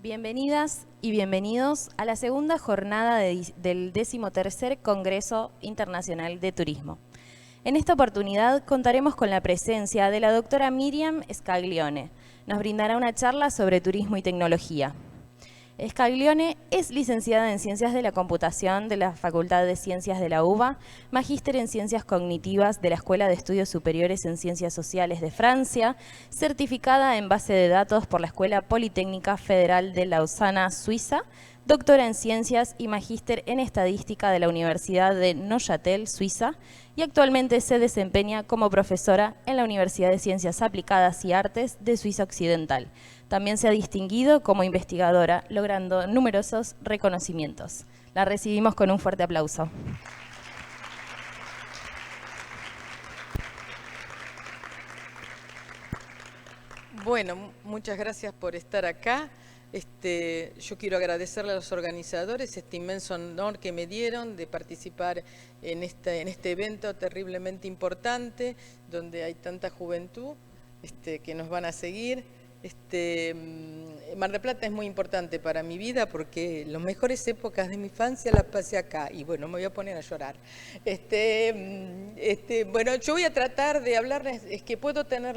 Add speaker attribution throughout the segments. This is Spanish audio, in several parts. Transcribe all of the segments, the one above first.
Speaker 1: Bienvenidas y bienvenidos a la segunda jornada del 13º Congreso Internacional de Turismo. En esta oportunidad contaremos con la presencia de la doctora Miriam Scaglione. Nos brindará una charla sobre turismo y tecnología. Scaglione es licenciada en Ciencias de la Computación de la Facultad de Ciencias de la UBA, magíster en Ciencias Cognitivas de la Escuela de Estudios Superiores en Ciencias Sociales de Francia, certificada en Base de Datos por la Escuela Politécnica Federal de Lausana, Suiza, doctora en Ciencias y magíster en Estadística de la Universidad de Neuchâtel, Suiza, y actualmente se desempeña como profesora en la Universidad de Ciencias Aplicadas y Artes de Suiza Occidental. También se ha distinguido como investigadora, logrando numerosos reconocimientos. La recibimos con un fuerte aplauso.
Speaker 2: Bueno, muchas gracias por estar acá. Yo quiero agradecerle a los organizadores este inmenso honor que me dieron de participar en este evento terriblemente importante, donde hay tanta juventud que nos van a seguir. Mar del Plata es muy importante para mi vida porque las mejores épocas de mi infancia las pasé acá y bueno, me voy a poner a llorar. Bueno, yo voy a tratar de hablarles, es que puedo tener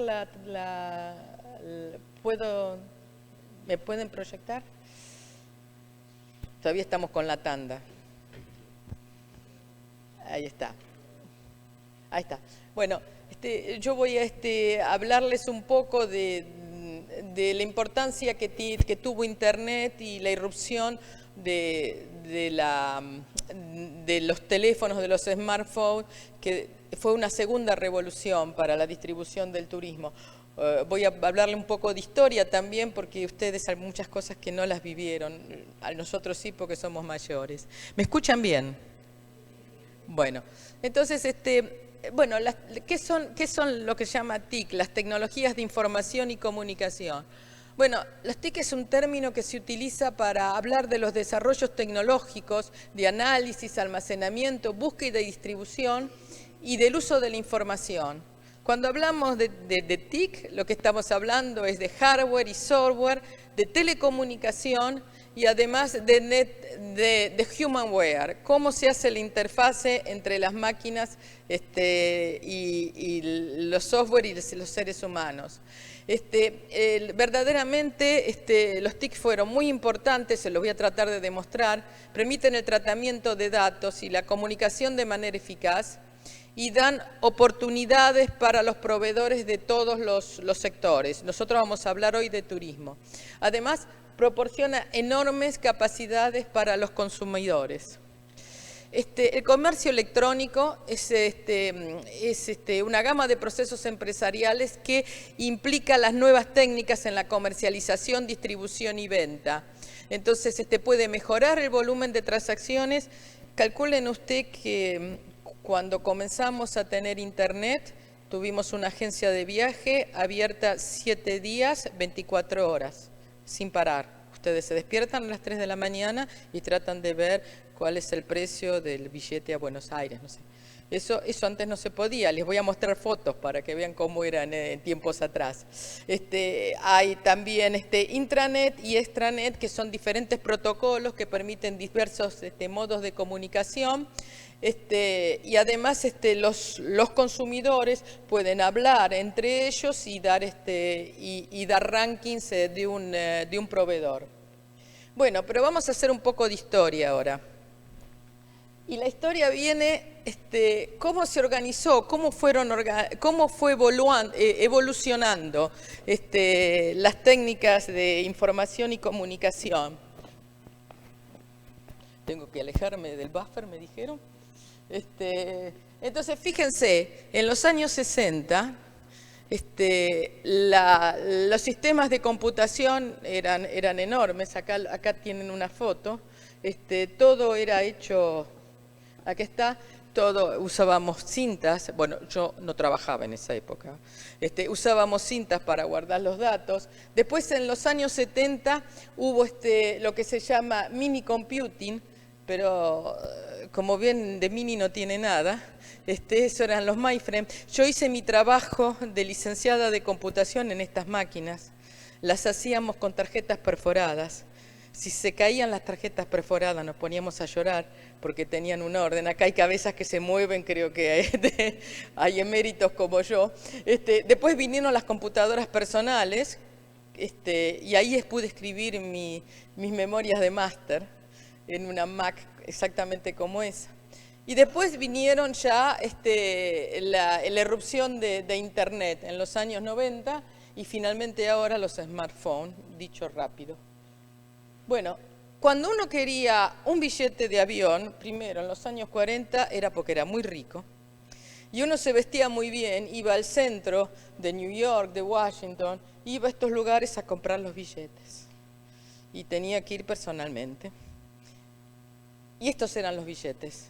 Speaker 2: ¿me pueden proyectar? Todavía estamos con la tanda. Ahí está. Ahí está. Bueno, yo voy a hablarles un poco de la importancia que tuvo Internet y la irrupción de los teléfonos, de los smartphones, que fue una segunda revolución para la distribución del turismo. Voy a hablarle un poco de historia también, porque ustedes hay muchas cosas que no las vivieron. A nosotros sí, porque somos mayores. ¿Me escuchan bien? Bueno, entonces, bueno, ¿qué son lo que se llama TIC? Las tecnologías de información y comunicación. Bueno, las TIC es un término que se utiliza para hablar de los desarrollos tecnológicos de análisis, almacenamiento, búsqueda y distribución y del uso de la información. Cuando hablamos de TIC, lo que estamos hablando es de hardware y software, de telecomunicación y además de humanware, cómo se hace la interfase entre las máquinas y los software y los seres humanos. Verdaderamente los TIC fueron muy importantes, se los voy a tratar de demostrar, permiten el tratamiento de datos y la comunicación de manera eficaz, y dan oportunidades para los proveedores de todos los sectores. Nosotros vamos a hablar hoy de turismo. Además, proporciona enormes capacidades para los consumidores. El comercio electrónico es una gama de procesos empresariales que implica las nuevas técnicas en la comercialización, distribución y venta. Entonces, puede mejorar el volumen de transacciones. Calculen usted que cuando comenzamos a tener Internet, tuvimos una agencia de viaje abierta 7 días, 24 horas, sin parar. Ustedes se despiertan a las 3 de la mañana y tratan de ver cuál es el precio del billete a Buenos Aires, no sé. Eso antes no se podía. Les voy a mostrar fotos para que vean cómo eran en tiempos atrás. Hay también intranet y extranet, que son diferentes protocolos que permiten diversos modos de comunicación. Y además los consumidores pueden hablar entre ellos y dar, dar rankings de un proveedor. Bueno, pero vamos a hacer un poco de historia ahora. Y la historia viene, cómo se organizó, cómo fue evolucionando las técnicas de información y comunicación. Tengo que alejarme del buffer, me dijeron. Entonces, fíjense, en los años 60, los sistemas de computación eran enormes. Acá tienen una foto. Todo era hecho, aquí está, todo, usábamos cintas. Bueno, yo no trabajaba en esa época. Usábamos cintas para guardar los datos. Después, en los años 70, hubo lo que se llama mini computing, pero como bien de mini no tiene nada. Eso eran los mainframe. Yo hice mi trabajo de licenciada de computación en estas máquinas. Las hacíamos con tarjetas perforadas. Si se caían las tarjetas perforadas nos poníamos a llorar porque tenían un orden. Acá hay cabezas que se mueven, creo que hay eméritos como yo. Después vinieron las computadoras personales, y ahí pude escribir mis memorias de máster en una Mac exactamente como esa. Y después vinieron ya la irrupción de Internet en los años 90 y finalmente ahora los smartphones, dicho rápido. Bueno, cuando uno quería un billete de avión, primero en los años 40 era porque era muy rico, y uno se vestía muy bien, iba al centro de New York, de Washington, iba a estos lugares a comprar los billetes. Y tenía que ir personalmente. Y estos eran los billetes.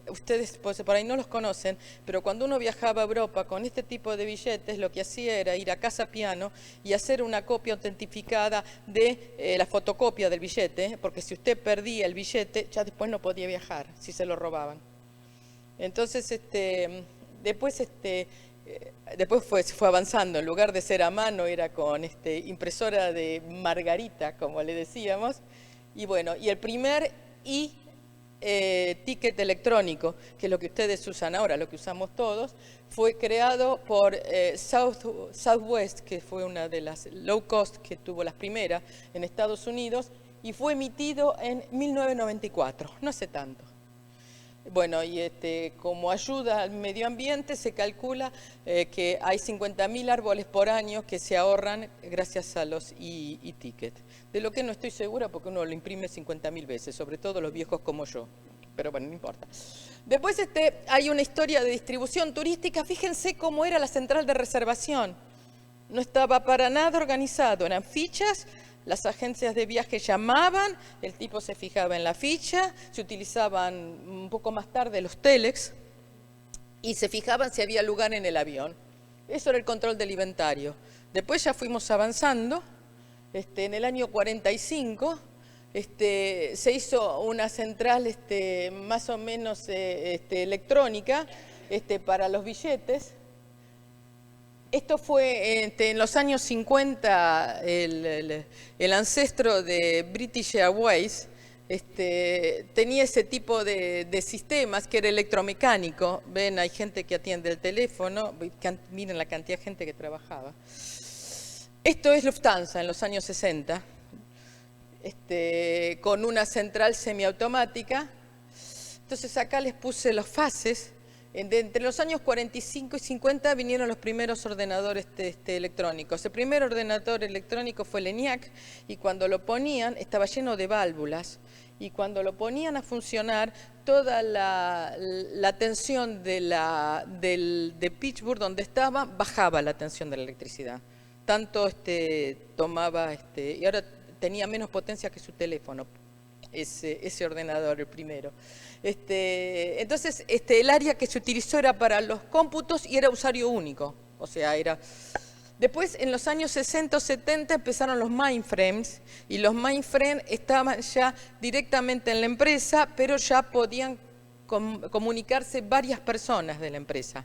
Speaker 2: Ustedes por ahí no los conocen, pero cuando uno viajaba a Europa con este tipo de billetes, lo que hacía era ir a Casa Piano y hacer una copia autentificada de la fotocopia del billete, porque si usted perdía el billete, ya después no podía viajar, si se lo robaban. Entonces, después se fue avanzando. En lugar de ser a mano, era con impresora de margarita, como le decíamos. Y bueno, y el primer ticket electrónico, que es lo que ustedes usan ahora, lo que usamos todos, fue creado por Southwest, que fue una de las low cost que tuvo las primeras en Estados Unidos, y fue emitido en 1994, no hace tanto. Bueno, y como ayuda al medio ambiente se calcula que hay 50.000 árboles por año que se ahorran gracias a los e-tickets. De lo que no estoy segura porque uno lo imprime 50.000 veces, sobre todo los viejos como yo. Pero bueno, no importa. Después hay una historia de distribución turística. Fíjense cómo era la central de reservación. No estaba para nada organizado, eran fichas. Las agencias de viaje llamaban, el tipo se fijaba en la ficha, se utilizaban un poco más tarde los telex y se fijaban si había lugar en el avión. Eso era el control del inventario. Después ya fuimos avanzando. En el año 45 se hizo una central más o menos electrónica para los billetes. Esto fue en los años 50, el ancestro de British Airways tenía ese tipo de sistemas que era electromecánico. Ven, hay gente que atiende el teléfono, miren la cantidad de gente que trabajaba. Esto es Lufthansa en los años 60, con una central semiautomática. Entonces acá les puse los fases. Entre los años 45 y 50 vinieron los primeros ordenadores electrónicos. El primer ordenador electrónico fue el ENIAC y cuando lo ponían estaba lleno de válvulas y cuando lo ponían a funcionar toda la tensión de Pittsburgh donde estaba bajaba la tensión de la electricidad. Tanto tomaba y ahora tenía menos potencia que su teléfono. Ese ordenador, el primero. Entonces, el área que se utilizó era para los cómputos y era usuario único. O sea, era... Después, en los años 60 o 70, empezaron los mainframes, y los mainframes estaban ya directamente en la empresa, pero ya podían comunicarse varias personas de la empresa.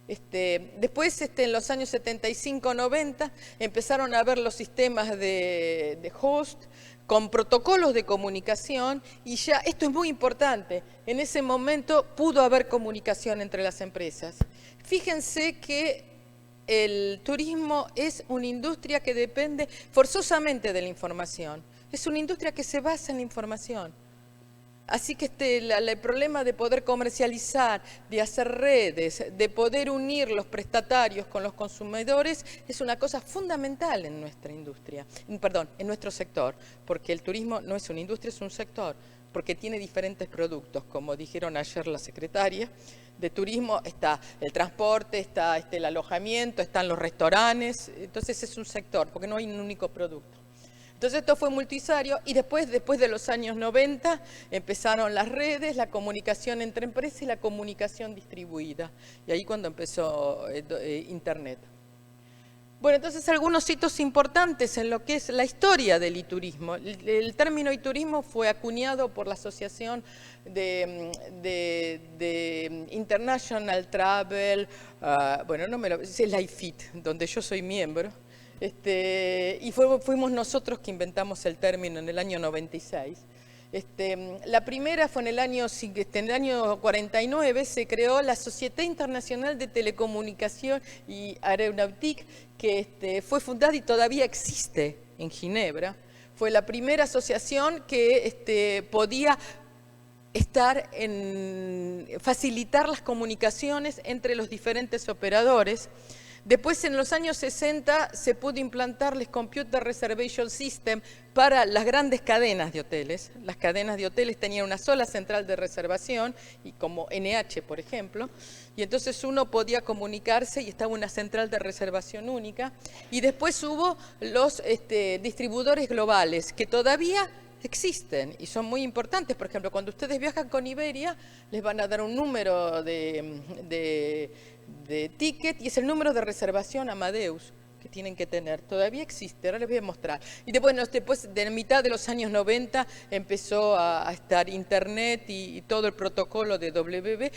Speaker 2: Después, en los años 75-90, empezaron a haber los sistemas de host, con protocolos de comunicación, y ya, esto es muy importante, en ese momento pudo haber comunicación entre las empresas. Fíjense que el turismo es una industria que depende forzosamente de la información, es una industria que se basa en la información. Así que el problema de poder comercializar, de hacer redes, de poder unir los prestatarios con los consumidores es una cosa fundamental en nuestra industria, perdón, en nuestro sector, porque el turismo no es una industria, es un sector, porque tiene diferentes productos, como dijeron ayer la secretaria de turismo, está el transporte, está el alojamiento, están los restaurantes, entonces es un sector, porque no hay un único producto. Entonces esto fue multiusuario y después de los años 90 empezaron las redes, la comunicación entre empresas y la comunicación distribuida. Y ahí cuando empezó Internet. Bueno, entonces algunos hitos importantes en lo que es la historia del e-turismo. El término e-turismo fue acuñado por la Asociación de International Travel, bueno, no me lo, es la IFIT, donde yo soy miembro. Y fuimos nosotros que inventamos el término en el año 96. La primera fue en el año 49, se creó la Sociedad Internacional de Telecomunicación y Aeronautique, que fue fundada y todavía existe en Ginebra. Fue la primera asociación que podía facilitar las comunicaciones entre los diferentes operadores. Después, en los años 60, se pudo implantar el Computer Reservation System para las grandes cadenas de hoteles. Las cadenas de hoteles tenían una sola central de reservación, y como NH, por ejemplo, y entonces uno podía comunicarse y estaba una central de reservación única. Y después hubo los distribuidores globales, que todavía existen y son muy importantes. Por ejemplo, cuando ustedes viajan con Iberia, les van a dar un número de ticket y es el número de reservación Amadeus que tienen que tener. Todavía existe, ahora les voy a mostrar. Y después de la mitad de los años 90 empezó a estar Internet y todo el protocolo de WB,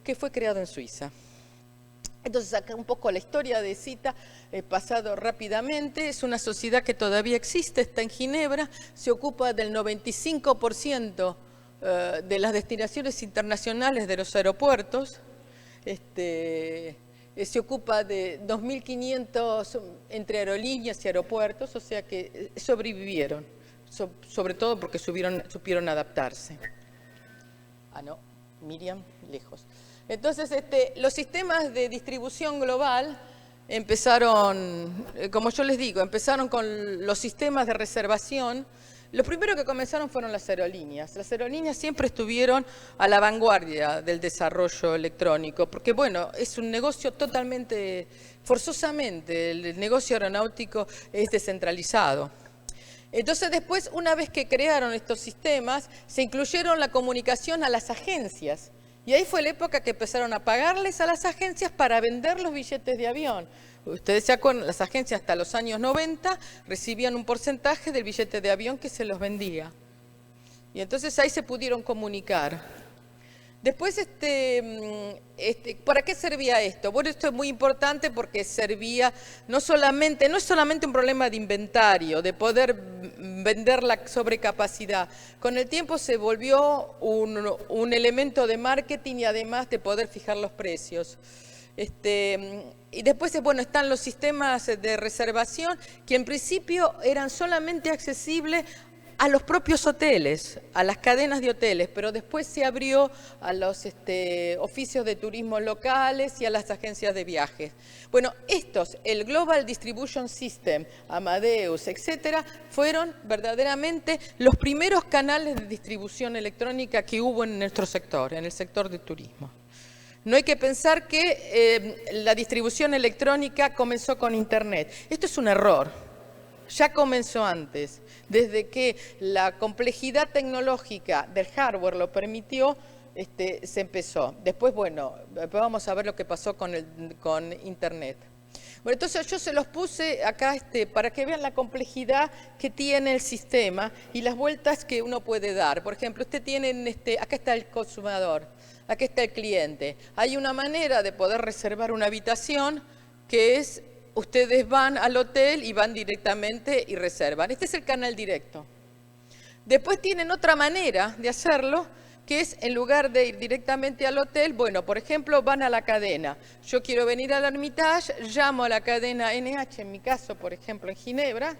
Speaker 2: que fue creado en Suiza. Entonces, acá un poco la historia de CITA, pasado rápidamente. Es una sociedad que todavía existe, está en Ginebra, se ocupa del 95% de las destinaciones internacionales de los aeropuertos. Se ocupa de 2.500 entre aerolíneas y aeropuertos, o sea que sobrevivieron, sobre todo porque supieron adaptarse. Ah, no, Miriam, lejos. Entonces, los sistemas de distribución global empezaron, como yo les digo, empezaron con los sistemas de reservación. Los primeros que comenzaron fueron las aerolíneas. Las aerolíneas siempre estuvieron a la vanguardia del desarrollo electrónico, porque, bueno, es un negocio totalmente, forzosamente, el negocio aeronáutico es descentralizado. Entonces, después, una vez que crearon estos sistemas, se incluyeron la comunicación a las agencias. Y ahí fue la época que empezaron a pagarles a las agencias para vender los billetes de avión. Ustedes se acuerdan, las agencias hasta los años 90 recibían un porcentaje del billete de avión que se los vendía. Y entonces ahí se pudieron comunicar. Después, ¿para qué servía esto? Bueno, esto es muy importante porque servía no es solamente un problema de inventario, de poder vender la sobrecapacidad. Con el tiempo se volvió un elemento de marketing y además de poder fijar los precios. Y después, bueno, están los sistemas de reservación que en principio eran solamente accesibles a los propios hoteles, a las cadenas de hoteles, pero después se abrió a los oficios de turismo locales y a las agencias de viajes. Bueno, el Global Distribution System, Amadeus, etcétera, fueron verdaderamente los primeros canales de distribución electrónica que hubo en nuestro sector, en el sector de turismo. No hay que pensar que la distribución electrónica comenzó con Internet. Esto es un error. Ya comenzó antes, desde que la complejidad tecnológica del hardware lo permitió, se empezó. Después, bueno, vamos a ver lo que pasó con Internet. Bueno, entonces yo se los puse acá para que vean la complejidad que tiene el sistema y las vueltas que uno puede dar. Por ejemplo, acá está el consumidor, acá está el cliente. Hay una manera de poder reservar una habitación que es: ustedes van al hotel y van directamente y reservan. Este es el canal directo. Después tienen otra manera de hacerlo, que es, en lugar de ir directamente al hotel, bueno, por ejemplo, van a la cadena. Yo quiero venir al Hermitage, llamo a la cadena NH, en mi caso, por ejemplo, en Ginebra,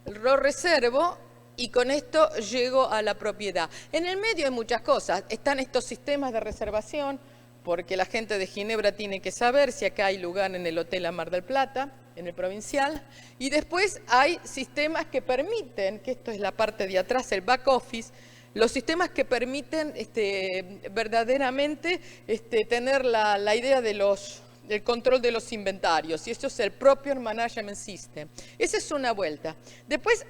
Speaker 2: lo reservo y con esto llego a la propiedad. En el medio hay muchas cosas. Están estos sistemas de reservación, porque la gente de Ginebra tiene que saber si acá hay lugar en el Hotel a Mar del Plata, en el Provincial. Y después hay sistemas que permiten, que esto es la parte de atrás, el back office, los sistemas que permiten verdaderamente tener la idea del control de los inventarios. Y esto es el Proper Management System. Esa es una vuelta. Después,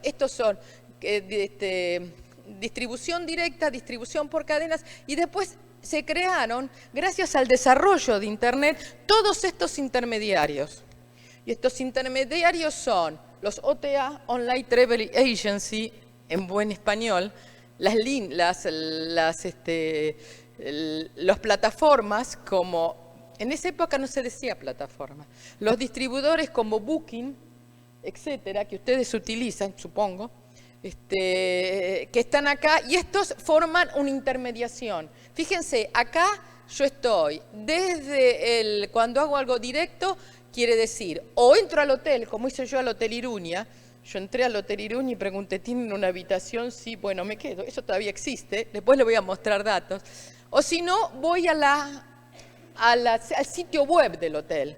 Speaker 2: estos son distribución directa, distribución por cadenas, y después se crearon, gracias al desarrollo de Internet, todos estos intermediarios. Y estos intermediarios son los OTA, Online Travel Agency, en buen español, las plataformas como en esa época no se decía plataforma. Los distribuidores como Booking, etcétera, que ustedes utilizan, supongo, que están acá, y estos forman una intermediación. Fíjense, acá yo estoy desde cuando hago algo directo, quiere decir, o entro al hotel, como hice yo al Hotel Iruña. Yo entré al Hotel Iruña y pregunté, ¿tienen una habitación? Sí, bueno, me quedo. Eso todavía existe. Después les voy a mostrar datos. O si no, voy al sitio web del hotel.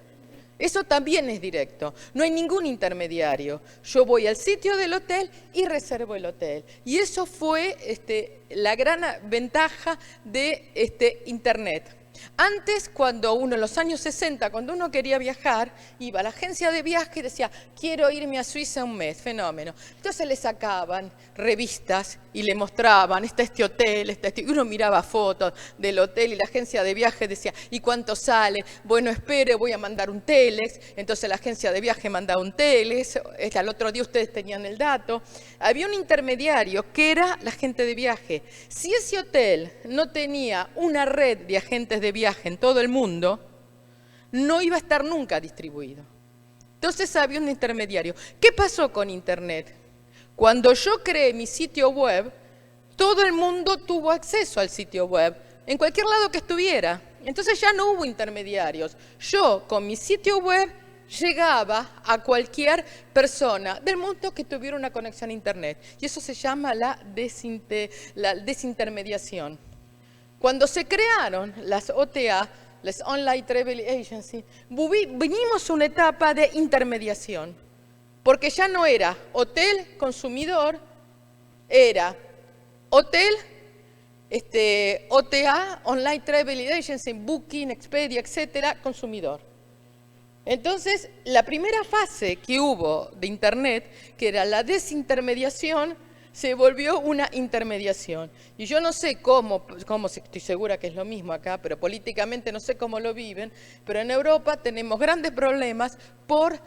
Speaker 2: Eso también es directo. No hay ningún intermediario. Yo voy al sitio del hotel y reservo el hotel. Y eso fue la gran ventaja de Internet. Antes, cuando uno, en los años 60, cuando uno quería viajar, iba a la agencia de viaje y decía, quiero irme a Suiza un mes, fenómeno. Entonces le sacaban revistas y le mostraban, está este hotel, y uno miraba fotos del hotel y la agencia de viaje decía, ¿y cuánto sale? Bueno, espere, voy a mandar un telex. Entonces la agencia de viaje mandaba un telex, al otro día ustedes tenían el dato. Había un intermediario que era la agente de viaje. Si ese hotel no tenía una red de agentes de viaje en todo el mundo, no iba a estar nunca distribuido. Entonces había un intermediario. ¿Qué pasó con Internet? Cuando yo creé mi sitio web, todo el mundo tuvo acceso al sitio web, en cualquier lado que estuviera. Entonces ya no hubo intermediarios. Yo, con mi sitio web, llegaba a cualquier persona del mundo que tuviera una conexión a Internet. Y eso se llama la desintermediación. Cuando se crearon las OTA, las Online Travel Agency, vinimos a una etapa de intermediación. Porque ya no era hotel, consumidor, era hotel, OTA, Online Travel Agency, Booking, Expedia, etcétera, consumidor. Entonces, la primera fase que hubo de Internet, que era la desintermediación, se volvió una intermediación. Y yo no sé cómo, estoy segura que es lo mismo acá, pero políticamente no sé cómo lo viven, pero en Europa tenemos grandes problemas por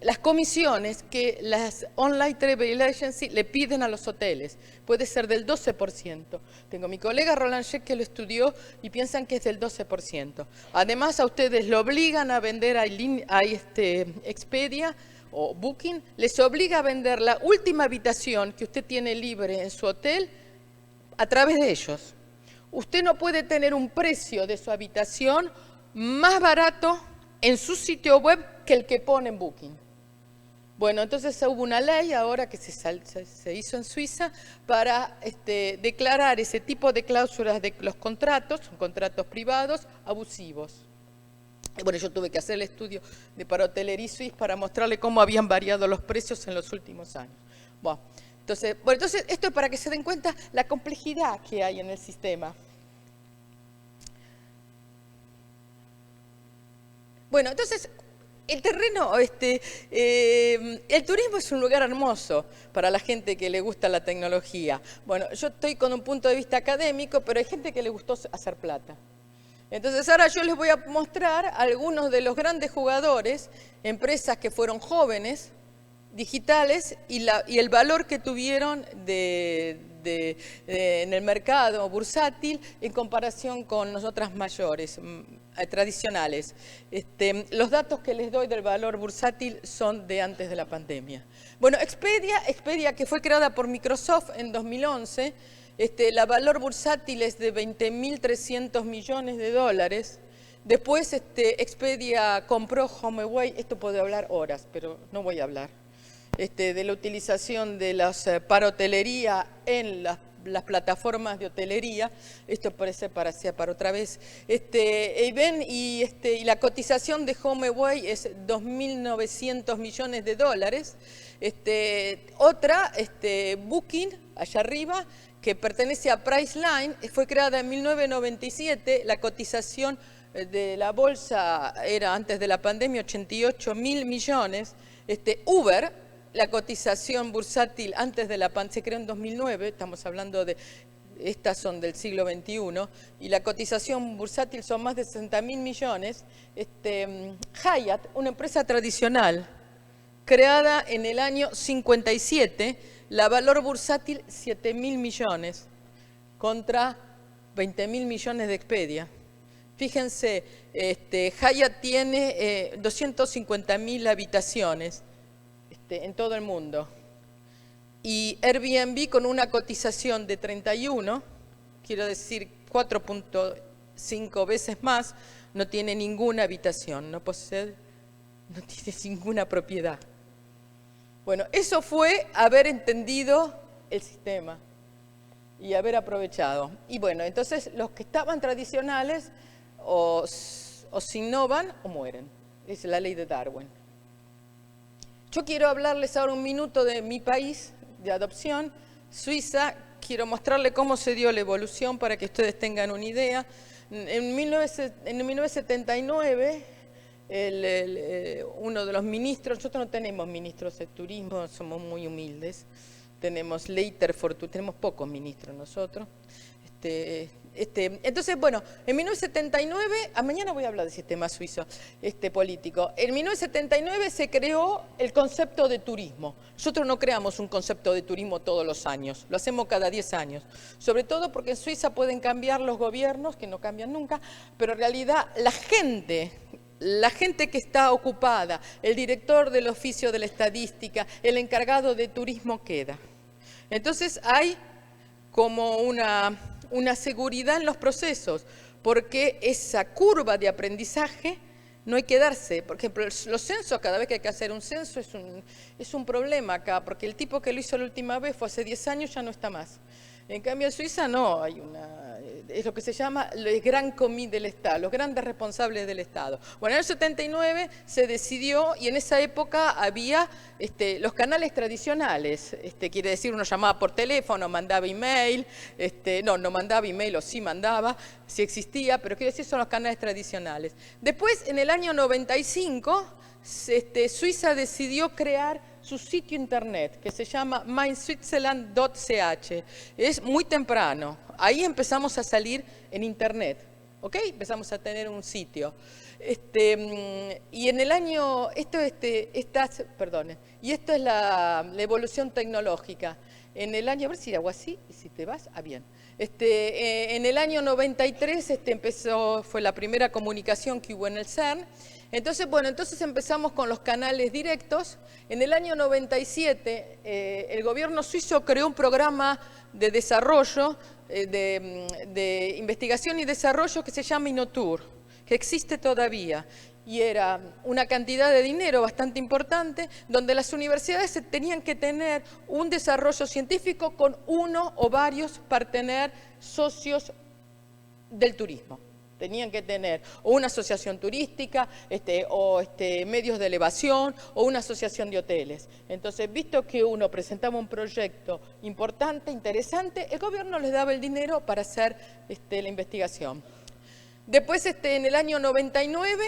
Speaker 2: las comisiones que las Online Travel Agency le piden a los hoteles. Puede ser del 12%. Tengo mi colega Roland Sheck que lo estudió y piensan que es del 12%. Además, a ustedes lo obligan a vender a Expedia o Booking, les obliga a vender la última habitación que usted tiene libre en su hotel a través de ellos. Usted no puede tener un precio de su habitación más barato en su sitio web que el que pone en Booking. Bueno, entonces hubo una ley ahora que se hizo en Suiza para declarar ese tipo de cláusulas de los contratos, contratos privados, abusivos. Y bueno, yo tuve que hacer el estudio para Hotelería Suisse para mostrarle cómo habían variado los precios en los últimos años. Bueno, entonces esto es para que se den cuenta la complejidad que hay en el sistema. Bueno, entonces, el terreno, el turismo es un lugar hermoso para la gente que le gusta la tecnología. Bueno, yo estoy con un punto de vista académico, pero hay gente que le gustó hacer plata. Entonces, ahora yo les voy a mostrar algunos de los grandes jugadores, empresas que fueron jóvenes, digitales, y el valor que tuvieron en el mercado bursátil en comparación con nosotras mayores, tradicionales. Los datos que les doy del valor bursátil son de antes de la pandemia. Bueno, Expedia que fue creada por Microsoft en 2011, la valor bursátil es de 20.300 millones de dólares. Después Expedia compró HomeAway, esto puedo hablar horas, pero no voy a hablar. De la utilización de para hotelería en las plataformas de hotelería, esto parece para otra vez, y la cotización de HomeAway es 2.900 millones de dólares. Otra, Booking, allá arriba, que pertenece a Priceline, fue creada en 1997, la cotización de la bolsa era antes de la pandemia 88.000 millones. Uber, la cotización bursátil antes de la pandemia, se creó en 2009, estamos hablando de, estas son del siglo XXI, y la cotización bursátil son más de 60.000 millones. Hyatt, una empresa tradicional, creada en el año 57, la valor bursátil 7.000 millones. contra 20.000 millones de Expedia. Fíjense, Hyatt tiene 250.000 habitaciones en todo el mundo. Y Airbnb con una cotización de 31, quiero decir 4.5 veces más, no tiene ninguna habitación, no posee, no tiene ninguna propiedad. Bueno, eso fue haber entendido el sistema y haber aprovechado. Y bueno, entonces los que estaban tradicionales o se innovan o mueren. Es la ley de Darwin. Yo quiero hablarles ahora un minuto de mi país de adopción, Suiza. Quiero mostrarles cómo se dio la evolución para que ustedes tengan una idea. En 1979, uno de los ministros, nosotros no tenemos ministros de turismo, somos muy humildes, tenemos tenemos pocos ministros nosotros. Entonces, bueno, en 1979, mañana voy a hablar del sistema suizo político. En 1979 se creó el concepto de turismo. Nosotros no creamos un concepto de turismo todos los años, lo hacemos cada 10 años. Sobre todo porque en Suiza pueden cambiar los gobiernos, que no cambian nunca, pero en realidad la gente que está ocupada, el director del oficio de la estadística, el encargado de turismo queda. Entonces hay como una seguridad en los procesos, porque esa curva de aprendizaje no hay que darse. Por ejemplo, los censos, cada vez que hay que hacer un censo es un problema acá, porque el tipo que lo hizo la última vez fue hace 10 años, ya no está más. En cambio, en Suiza no, es lo que se llama el gran comité del Estado, los grandes responsables del Estado. Bueno, en el 79 se decidió, y en esa época había los canales tradicionales, quiere decir, uno llamaba por teléfono, mandaba email, no mandaba email, o sí mandaba, sí existía, pero quiere decir, son los canales tradicionales. Después, en el año 95, Suiza decidió crear su sitio internet, que se llama meinswitzerland.ch. Es muy temprano. Ahí empezamos a salir en internet, ¿ok? Empezamos a tener un sitio. Y en el año, y esto es la evolución tecnológica. En el año, a ver si hago así, y si te vas, bien. En el año 93 fue la primera comunicación que hubo en el CERN. Entonces empezamos con los canales directos. En el año 97 el gobierno suizo creó un programa de desarrollo, de investigación y desarrollo que se llama Inotur, que existe todavía. Y era una cantidad de dinero bastante importante, donde las universidades tenían que tener un desarrollo científico con uno o varios partener socios del turismo. Tenían que tener o una asociación turística, medios de elevación, o una asociación de hoteles. Entonces, visto que uno presentaba un proyecto importante, interesante, el gobierno les daba el dinero para hacer la investigación. Después, en el año 99,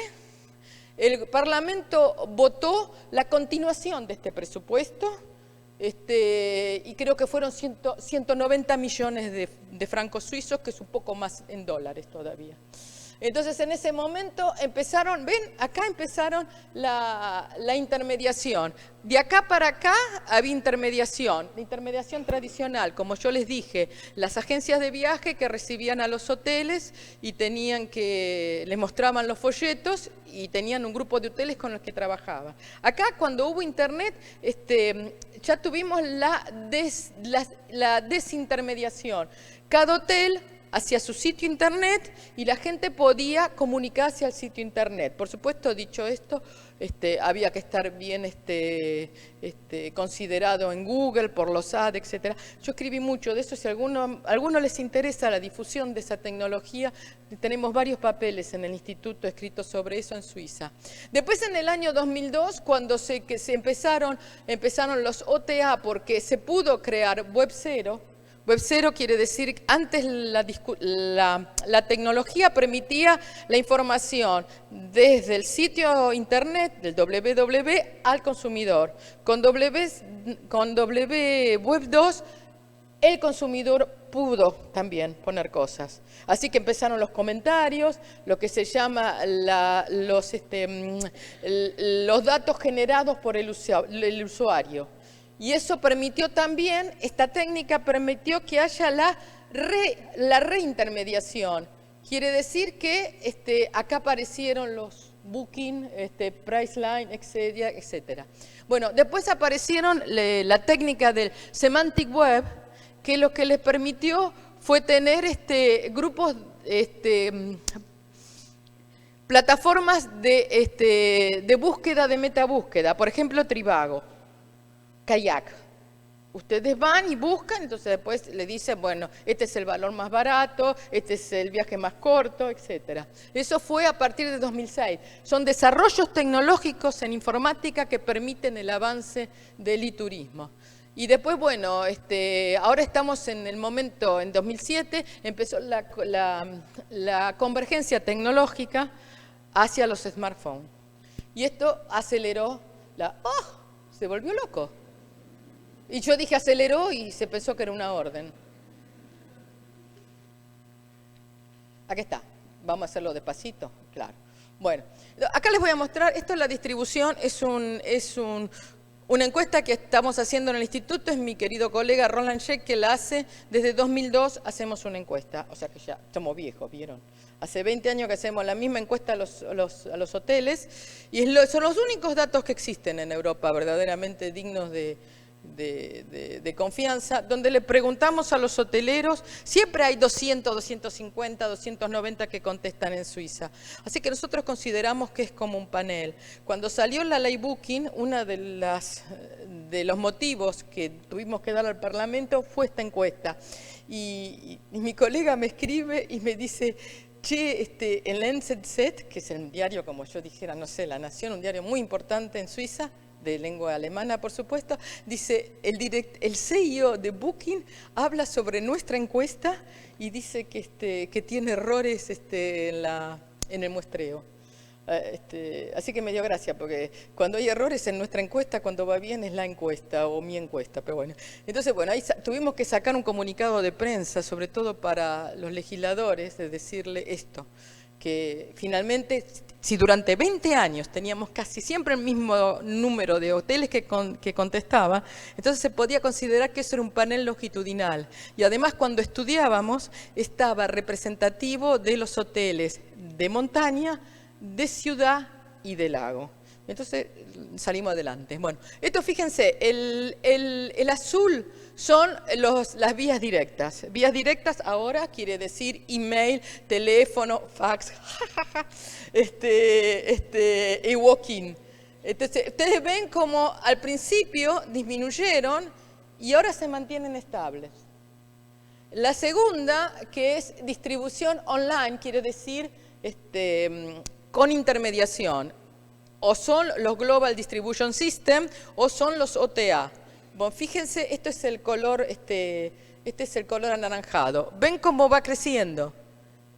Speaker 2: el Parlamento votó la continuación de este presupuesto, y creo que fueron 190 millones de francos suizos, que es un poco más en dólares todavía. Entonces, en ese momento empezaron, acá empezaron la intermediación. De acá para acá había intermediación, la intermediación tradicional, como yo les dije, las agencias de viaje que recibían a los hoteles y les mostraban los folletos y tenían un grupo de hoteles con los que trabajaban. Acá, cuando hubo internet, ya tuvimos la desintermediación. Cada hotel hacia su sitio internet y la gente podía comunicarse al sitio internet. Por supuesto, dicho esto, había que estar bien considerado en Google por los ads, etc. Yo escribí mucho de eso. Si a alguno les interesa la difusión de esa tecnología, tenemos varios papeles en el instituto escritos sobre eso en Suiza. Después, en el año 2002, cuando empezaron los OTA, porque se pudo crear Web 0. Web 0 quiere decir, antes la tecnología permitía la información desde el sitio internet, del www, al consumidor. Con Web 2, el consumidor pudo también poner cosas. Así que empezaron los comentarios, lo que se llama los datos generados por el usuario. Y eso permitió también, esta técnica permitió que haya la la reintermediación. Quiere decir que acá aparecieron los Booking, Priceline, Expedia, etc. Bueno, después aparecieron la técnica del Semantic Web, que lo que les permitió fue tener grupos, plataformas de búsqueda, de metabúsqueda. Por ejemplo, Trivago, Kayak. Ustedes van y buscan, entonces después le dicen, bueno, este es el valor más barato, este es el viaje más corto, etc. Eso fue a partir de 2006. Son desarrollos tecnológicos en informática que permiten el avance del e-turismo. Y después, bueno, ahora estamos en el momento, en 2007, empezó la convergencia tecnológica hacia los smartphones. Y esto aceleró ¡oh! Se volvió loco. Y yo dije aceleró y se pensó que era una orden. Aquí está. Vamos a hacerlo despacito, claro. Bueno, acá les voy a mostrar, esto es la distribución, es una encuesta que estamos haciendo en el instituto, es mi querido colega Roland Sheck que la hace, desde 2002 hacemos una encuesta, o sea que ya somos viejos, ¿vieron? Hace 20 años que hacemos la misma encuesta a los hoteles y son los únicos datos que existen en Europa verdaderamente dignos de confianza, donde le preguntamos a los hoteleros, siempre hay 200, 250, 290 que contestan en Suiza. Así que nosotros consideramos que es como un panel. Cuando salió la ley Booking, uno de los motivos que tuvimos que dar al Parlamento fue esta encuesta. Y mi colega me escribe y me dice, che, en la NZZ, que es el diario, como yo dijera, no sé, La Nación, un diario muy importante en Suiza, de lengua alemana, por supuesto, dice, el CEO de Booking habla sobre nuestra encuesta y dice que tiene errores en el muestreo. Así que me dio gracia, porque cuando hay errores en nuestra encuesta, cuando va bien es la encuesta o mi encuesta, pero bueno. Entonces, bueno, ahí tuvimos que sacar un comunicado de prensa, sobre todo para los legisladores, de decirle esto, que finalmente, si durante 20 años teníamos casi siempre el mismo número de hoteles que contestaba, entonces se podía considerar que eso era un panel longitudinal. Y además, cuando estudiábamos, estaba representativo de los hoteles de montaña, de ciudad y de lago. Entonces salimos adelante. Bueno, esto fíjense, el azul son las vías directas. Vías directas ahora quiere decir email, teléfono, fax, y walk-in. Entonces, ustedes ven como al principio disminuyeron y ahora se mantienen estables. La segunda, que es distribución online, quiere decir con intermediación. O son los Global Distribution System o son los OTA. Bueno, fíjense, esto es el color, este es el color anaranjado. ¿Ven cómo va creciendo?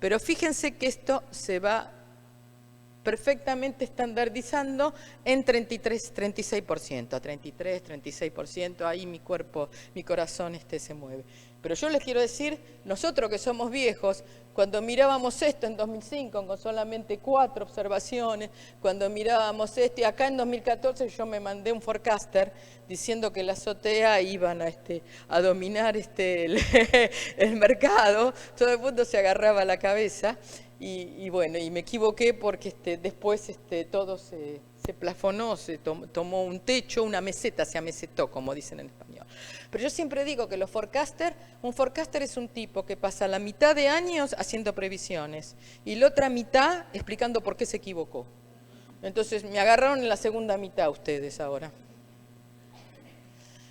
Speaker 2: Pero fíjense que esto se va perfectamente estandardizando en 36%, 33, 36%, ahí mi cuerpo, mi corazón se mueve. Pero yo les quiero decir, nosotros que somos viejos, cuando mirábamos esto en 2005 con solamente 4 observaciones, cuando mirábamos esto, y acá en 2014 yo me mandé un forecaster diciendo que las OTA iban a dominar el mercado, todo el mundo se agarraba la cabeza. Y bueno, y me equivoqué porque después todo se plafonó, se tomó un techo, una meseta, se amesetó, como dicen en español. Pero yo siempre digo que un forecaster es un tipo que pasa la mitad de años haciendo previsiones y la otra mitad explicando por qué se equivocó. Entonces me agarraron en la segunda mitad ustedes ahora.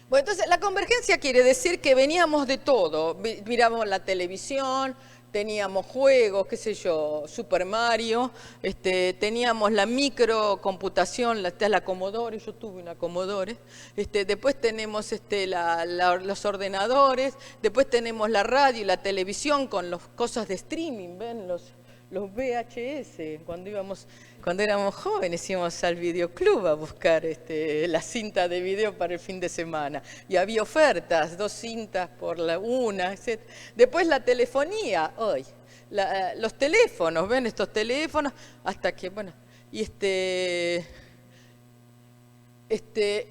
Speaker 2: Bueno, entonces la convergencia quiere decir que veníamos de todo, mirábamos la televisión, teníamos juegos, qué sé yo, Super Mario, teníamos la microcomputación, la Commodore, yo tuve una Commodore, después tenemos los ordenadores, después tenemos la radio y la televisión con las cosas de streaming, ¿ven? Los VHS, cuando éramos jóvenes íbamos al videoclub a buscar la cinta de video para el fin de semana. Y había ofertas, 2 cintas por una, etc. Después la telefonía, hoy, los teléfonos, ¿ven? Estos teléfonos, hasta que, bueno, y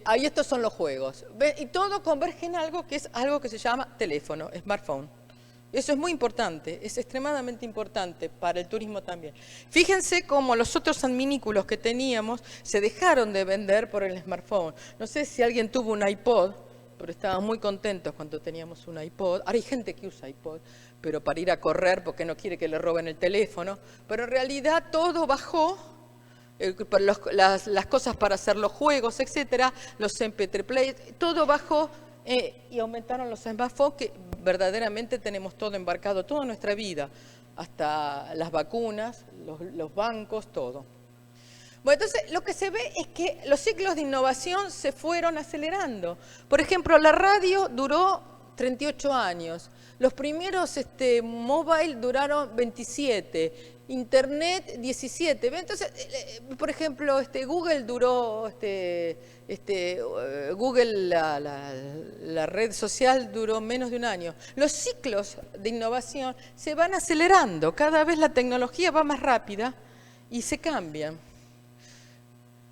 Speaker 2: ahí estos son los juegos. ¿Ven? Y todo converge en algo que es algo que se llama teléfono, smartphone. Eso es muy importante, es extremadamente importante para el turismo también. Fíjense cómo los otros adminículos que teníamos se dejaron de vender por el smartphone. No sé si alguien tuvo un iPod, pero estábamos muy contentos cuando teníamos un iPod. Ahora hay gente que usa iPod, pero para ir a correr porque no quiere que le roben el teléfono. Pero en realidad todo bajó, las cosas para hacer los juegos, etcétera, los MP3 Play, todo bajó. Y aumentaron los smartphones, que verdaderamente tenemos todo embarcado, toda nuestra vida, hasta las vacunas, los bancos, todo. Bueno, entonces lo que se ve es que los ciclos de innovación se fueron acelerando. Por ejemplo, la radio duró 38 años, los primeros mobile duraron 27, Internet 17. Entonces, por ejemplo, Google duró, Google, la red social duró menos de un año. Los ciclos de innovación se van acelerando, cada vez la tecnología va más rápida y se cambian.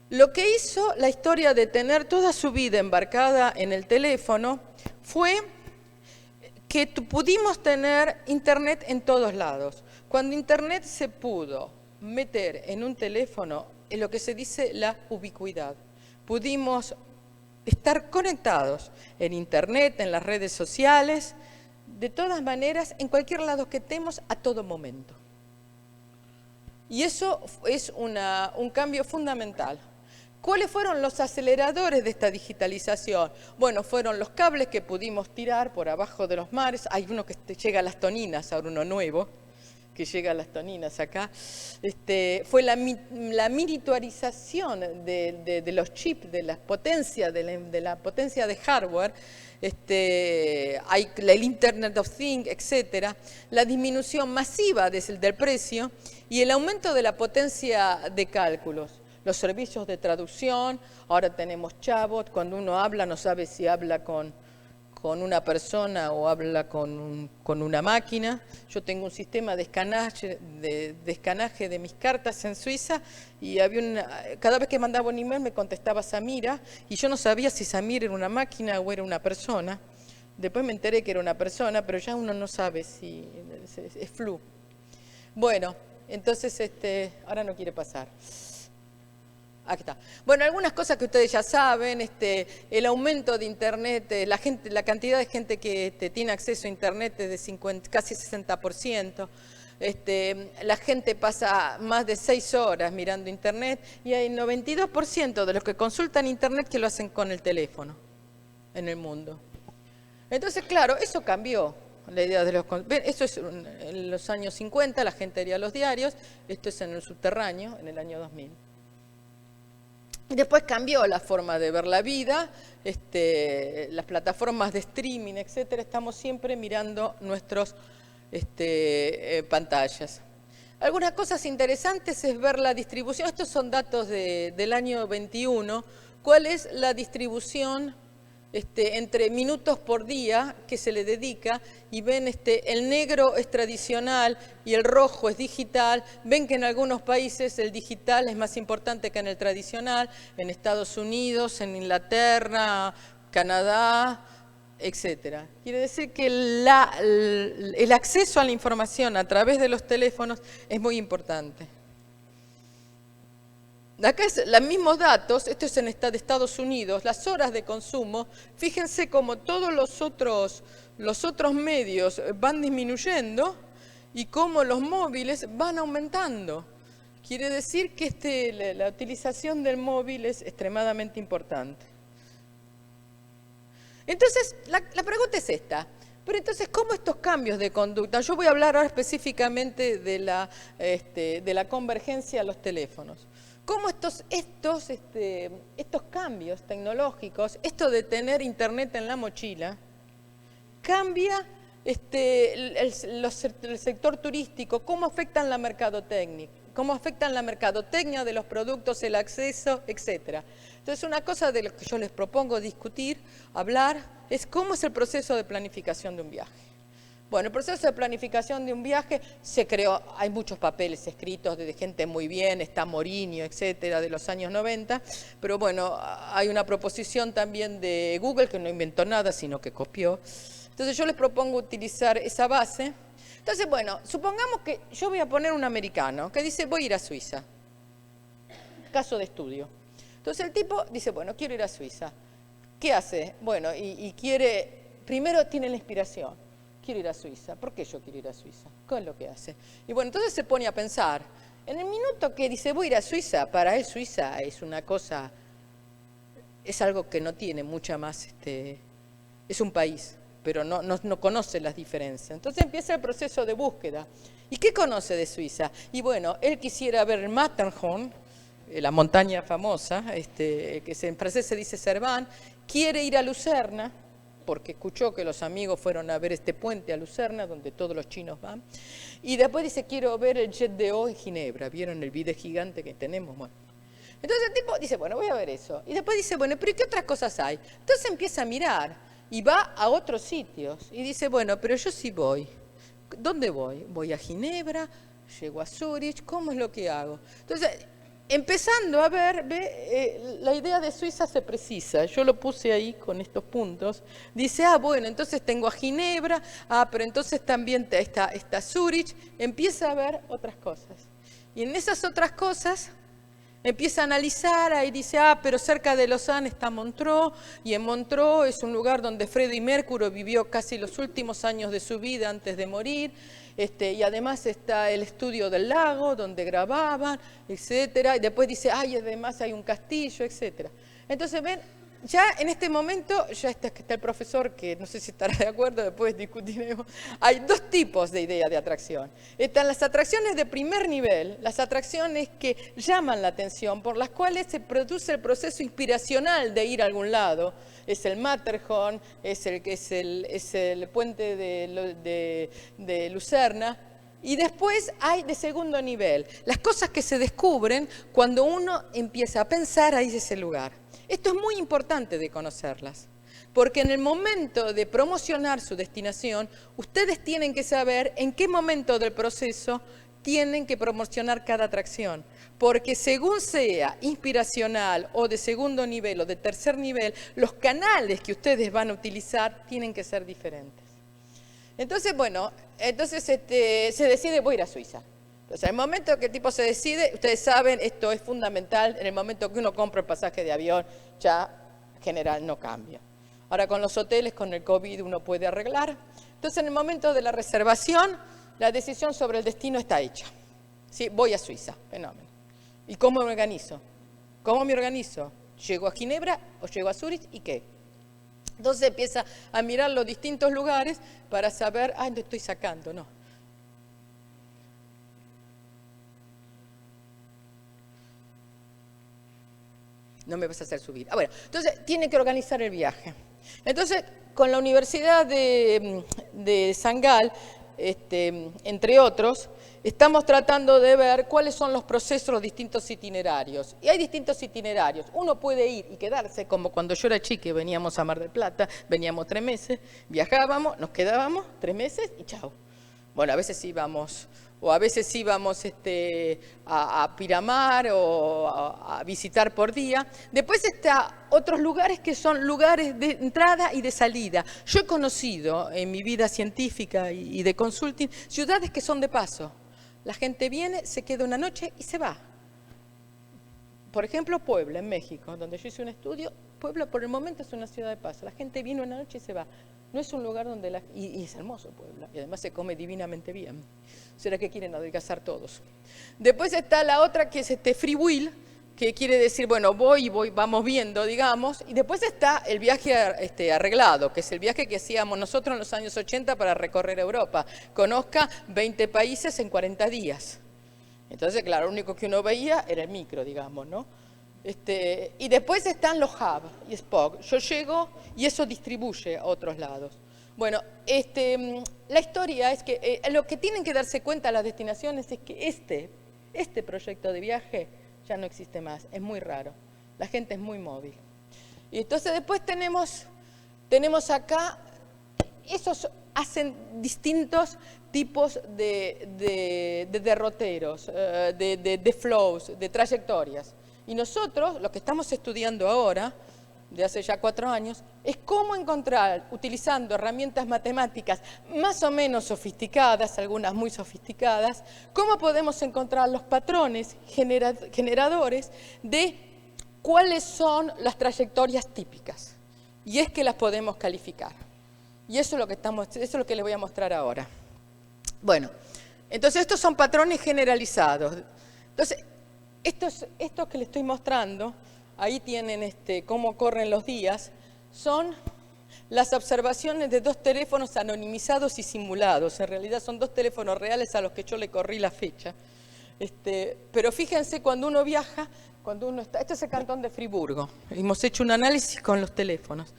Speaker 2: Lo que hizo la historia de tener toda su vida embarcada en el teléfono fue que pudimos tener Internet en todos lados. Cuando Internet se pudo meter en un teléfono, en lo que se dice la ubicuidad, pudimos estar conectados en Internet, en las redes sociales, de todas maneras, en cualquier lado que estemos, a todo momento. Y eso es un cambio fundamental. ¿Cuáles fueron los aceleradores de esta digitalización? Bueno, fueron los cables que pudimos tirar por abajo de los mares. Hay uno que llega a las Toninas, ahora uno nuevo, que llega a las Toninas acá. Fue la miniaturización de los chips, de la potencia, de la potencia de hardware. Hay el Internet of Things, etcétera, la disminución masiva del precio y el aumento de la potencia de cálculos. Los servicios de traducción, ahora tenemos chatbot, cuando uno habla no sabe si habla con una persona o habla con una máquina. Yo tengo un sistema de escanaje de mis cartas en Suiza y cada vez que mandaba un email me contestaba Samira y yo no sabía si Samira era una máquina o era una persona. Después me enteré que era una persona, pero ya uno no sabe si es flu. Bueno, entonces ahora no quiere pasar. Aquí está. Bueno, algunas cosas que ustedes ya saben, el aumento de Internet, la cantidad de gente que tiene acceso a Internet es de casi 60%. La gente pasa más de 6 horas mirando Internet y hay 92% de los que consultan Internet que lo hacen con el teléfono en el mundo. Entonces, claro, eso cambió. La idea de eso es en los años 50, la gente haría los diarios, esto es en el subterráneo, en el año 2000. Y después cambió la forma de ver la vida, las plataformas de streaming, etcétera, estamos siempre mirando nuestras pantallas. Algunas cosas interesantes es ver la distribución, estos son datos del año 21, cuál es la distribución entre minutos por día que se le dedica y ven el negro es tradicional y el rojo es digital. Ven que en algunos países el digital es más importante que en el tradicional, en Estados Unidos, en Inglaterra, Canadá, etcétera. Quiere decir que el acceso a la información a través de los teléfonos es muy importante. Acá es los mismos datos, esto es de Estados Unidos, las horas de consumo. Fíjense cómo todos los otros medios van disminuyendo y cómo los móviles van aumentando. Quiere decir que la utilización del móvil es extremadamente importante. Entonces, la pregunta es esta. Pero entonces, ¿cómo estos cambios de conducta? Yo voy a hablar ahora específicamente de la convergencia a los teléfonos. ¿Cómo estos cambios tecnológicos, esto de tener Internet en la mochila, cambia el sector turístico? ¿Cómo afectan la mercadotecnia? ¿Cómo afectan la mercadotecnia de los productos, el acceso, etcétera? Entonces, una cosa de lo que yo les propongo discutir, hablar, es cómo es el proceso de planificación de un viaje. Bueno, el proceso de planificación de un viaje se creó, hay muchos papeles escritos de gente muy bien, está Mourinho, etcétera, de los años 90, pero bueno, hay una proposición también de Google que no inventó nada, sino que copió. Entonces yo les propongo utilizar esa base. Entonces, bueno, supongamos que yo voy a poner un americano que dice, voy a ir a Suiza. Caso de estudio. Entonces el tipo dice, bueno, quiero ir a Suiza. ¿Qué hace? Bueno, y quiere, primero tiene la inspiración. Quiero ir a Suiza. ¿Por qué yo quiero ir a Suiza? ¿Qué es lo que hace? Y bueno, entonces se pone a pensar. En el minuto que dice, voy a ir a Suiza, para él Suiza es una cosa, es algo que no tiene mucha más, es un país, pero no conoce las diferencias. Entonces empieza el proceso de búsqueda. ¿Y qué conoce de Suiza? Y bueno, él quisiera ver el Matterhorn, la montaña famosa, que en francés se dice Cerván, quiere ir a Lucerna, porque escuchó que los amigos fueron a ver este puente a Lucerna, donde todos los chinos van, y después dice, quiero ver el Jet d'Eau en Ginebra, ¿vieron el bidet gigante que tenemos? Bueno. Entonces el tipo dice, bueno, voy a ver eso, y después dice, bueno, pero ¿qué otras cosas hay? Entonces empieza a mirar, y va a otros sitios, y dice, bueno, pero yo sí voy. ¿Dónde voy? Voy a Ginebra, llego a Zúrich, ¿cómo es lo que hago? Entonces, empezando a ver, la idea de Suiza se precisa, yo lo puse ahí con estos puntos, dice, bueno, entonces tengo a Ginebra, pero entonces también está Zúrich, empieza a ver otras cosas. Y en esas otras cosas empieza a analizar, ahí dice, pero cerca de Lausanne está Montreux, y en Montreux es un lugar donde Freddie Mercury vivió casi los últimos años de su vida antes de morir, y además está el estudio del lago, donde grababan, etcétera, y después dice, y además hay un castillo, etcétera. Entonces, ven, ya en este momento, ya está el profesor, que no sé si estará de acuerdo, después discutiremos. Hay dos tipos de idea de atracción. Están las atracciones de primer nivel, las atracciones que llaman la atención, por las cuales se produce el proceso inspiracional de ir a algún lado. Es el Matterhorn, es el puente de Lucerna. Y después hay de segundo nivel, las cosas que se descubren cuando uno empieza a pensar ahí ese lugar. Esto es muy importante de conocerlas, porque en el momento de promocionar su destinación, ustedes tienen que saber en qué momento del proceso tienen que promocionar cada atracción, porque según sea inspiracional o de segundo nivel o de tercer nivel, los canales que ustedes van a utilizar tienen que ser diferentes. Entonces, bueno, se decide, voy a ir a Suiza. Entonces, en el momento que el tipo se decide, ustedes saben, esto es fundamental, en el momento que uno compra el pasaje de avión, ya en general no cambia. Ahora con los hoteles, con el COVID, uno puede arreglar. Entonces, en el momento de la reservación, la decisión sobre el destino está hecha. ¿Sí? Voy a Suiza, fenómeno. ¿Y cómo me organizo? ¿Cómo me organizo? ¿Llego a Ginebra o llego a Zúrich y qué? Entonces empieza a mirar los distintos lugares para saber, no estoy sacando, no. No me vas a hacer subir. Bueno, entonces tiene que organizar el viaje. Entonces, con la Universidad de San Gall, entre otros, estamos tratando de ver cuáles son los procesos, los distintos itinerarios. Y hay distintos itinerarios. Uno puede ir y quedarse, como cuando yo era chica, veníamos a Mar del Plata, veníamos 3 meses, viajábamos, nos quedábamos 3 meses y chao. Bueno, a veces íbamos a Piramar o a visitar por día. Después está otros lugares que son lugares de entrada y de salida. Yo he conocido en mi vida científica y de consulting ciudades que son de paso. La gente viene, se queda una noche y se va. Por ejemplo, Puebla, en México, donde yo hice un estudio. Puebla por el momento es una ciudad de paso. La gente viene una noche y se va. No es un lugar donde y es hermoso Puebla, y además se come divinamente bien. ¿Será que quieren adelgazar todos? Después está la otra que es free will, que quiere decir, bueno, voy, vamos viendo, digamos. Y después está el viaje arreglado, que es el viaje que hacíamos nosotros en los años 80 para recorrer Europa. Conozca 20 países en 40 días. Entonces, claro, lo único que uno veía era el micro, digamos, ¿no? Y después están los hub y spoke. Yo llego y eso distribuye a otros lados. Bueno, la historia es que lo que tienen que darse cuenta las destinaciones es que este proyecto de viaje ya no existe más, es muy raro. La gente es muy móvil. Y entonces después tenemos acá, esos hacen distintos tipos de derroteros, de flows, de trayectorias. Y nosotros, lo que estamos estudiando ahora, de hace ya 4 años, es cómo encontrar, utilizando herramientas matemáticas más o menos sofisticadas, algunas muy sofisticadas, cómo podemos encontrar los patrones generadores de cuáles son las trayectorias típicas. Y es que las podemos calificar. Y eso es lo que les voy a mostrar ahora. Bueno, entonces estos son patrones generalizados. Entonces, estos que les estoy mostrando, ahí tienen cómo corren los días, son las observaciones de 2 teléfonos anonimizados y simulados. En realidad son 2 teléfonos reales a los que yo le corrí la fecha. Pero fíjense, cuando uno viaja, cuando uno está... Este es el cantón de Friburgo. Hemos hecho un análisis con los teléfonos.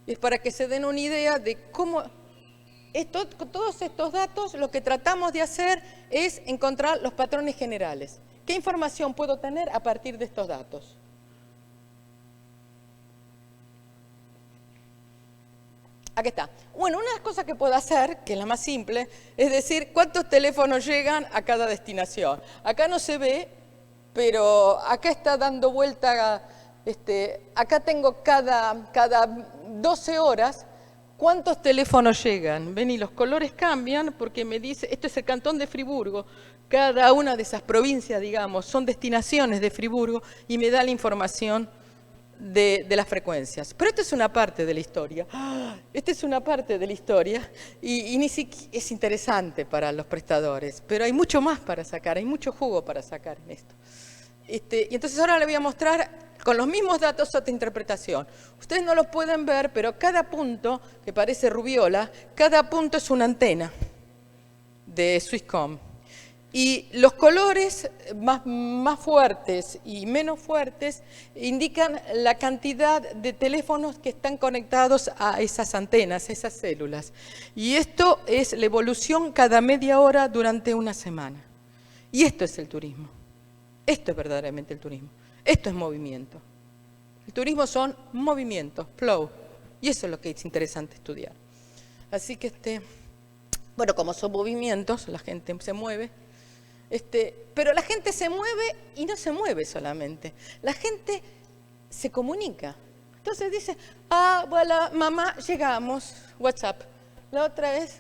Speaker 2: Es para que se den una idea de cómo... todos estos datos, lo que tratamos de hacer es encontrar los patrones generales. ¿Qué información puedo tener a partir de estos datos? Aquí está. Bueno, una de las cosas que puedo hacer, que es la más simple, es decir, cuántos teléfonos llegan a cada destinación. Acá no se ve, pero acá está dando vuelta, acá tengo cada 12 horas cuántos teléfonos llegan. Ven, y los colores cambian porque me dice, esto es el cantón de Friburgo, cada una de esas provincias, digamos, son destinaciones de Friburgo y me da la información de las frecuencias. Pero esta es una parte de la historia. Esta es una parte de la historia y ni siquiera es interesante para los prestadores, pero hay mucho más para sacar, hay mucho jugo para sacar en esto. Y entonces ahora le voy a mostrar con los mismos datos otra interpretación. Ustedes no los pueden ver, pero cada punto, que parece rubiola, cada punto es una antena de Swisscom. Y los colores más fuertes y menos fuertes indican la cantidad de teléfonos que están conectados a esas antenas, a esas células. Y esto es la evolución cada media hora durante una semana. Y esto es el turismo. Esto es verdaderamente el turismo. Esto es movimiento. El turismo son movimientos, flow. Y eso es lo que es interesante estudiar. Así que, bueno, como son movimientos, la gente se mueve. Pero la gente se mueve y no se mueve solamente. La gente se comunica. Entonces dice, bueno, mamá, llegamos, WhatsApp. La otra es,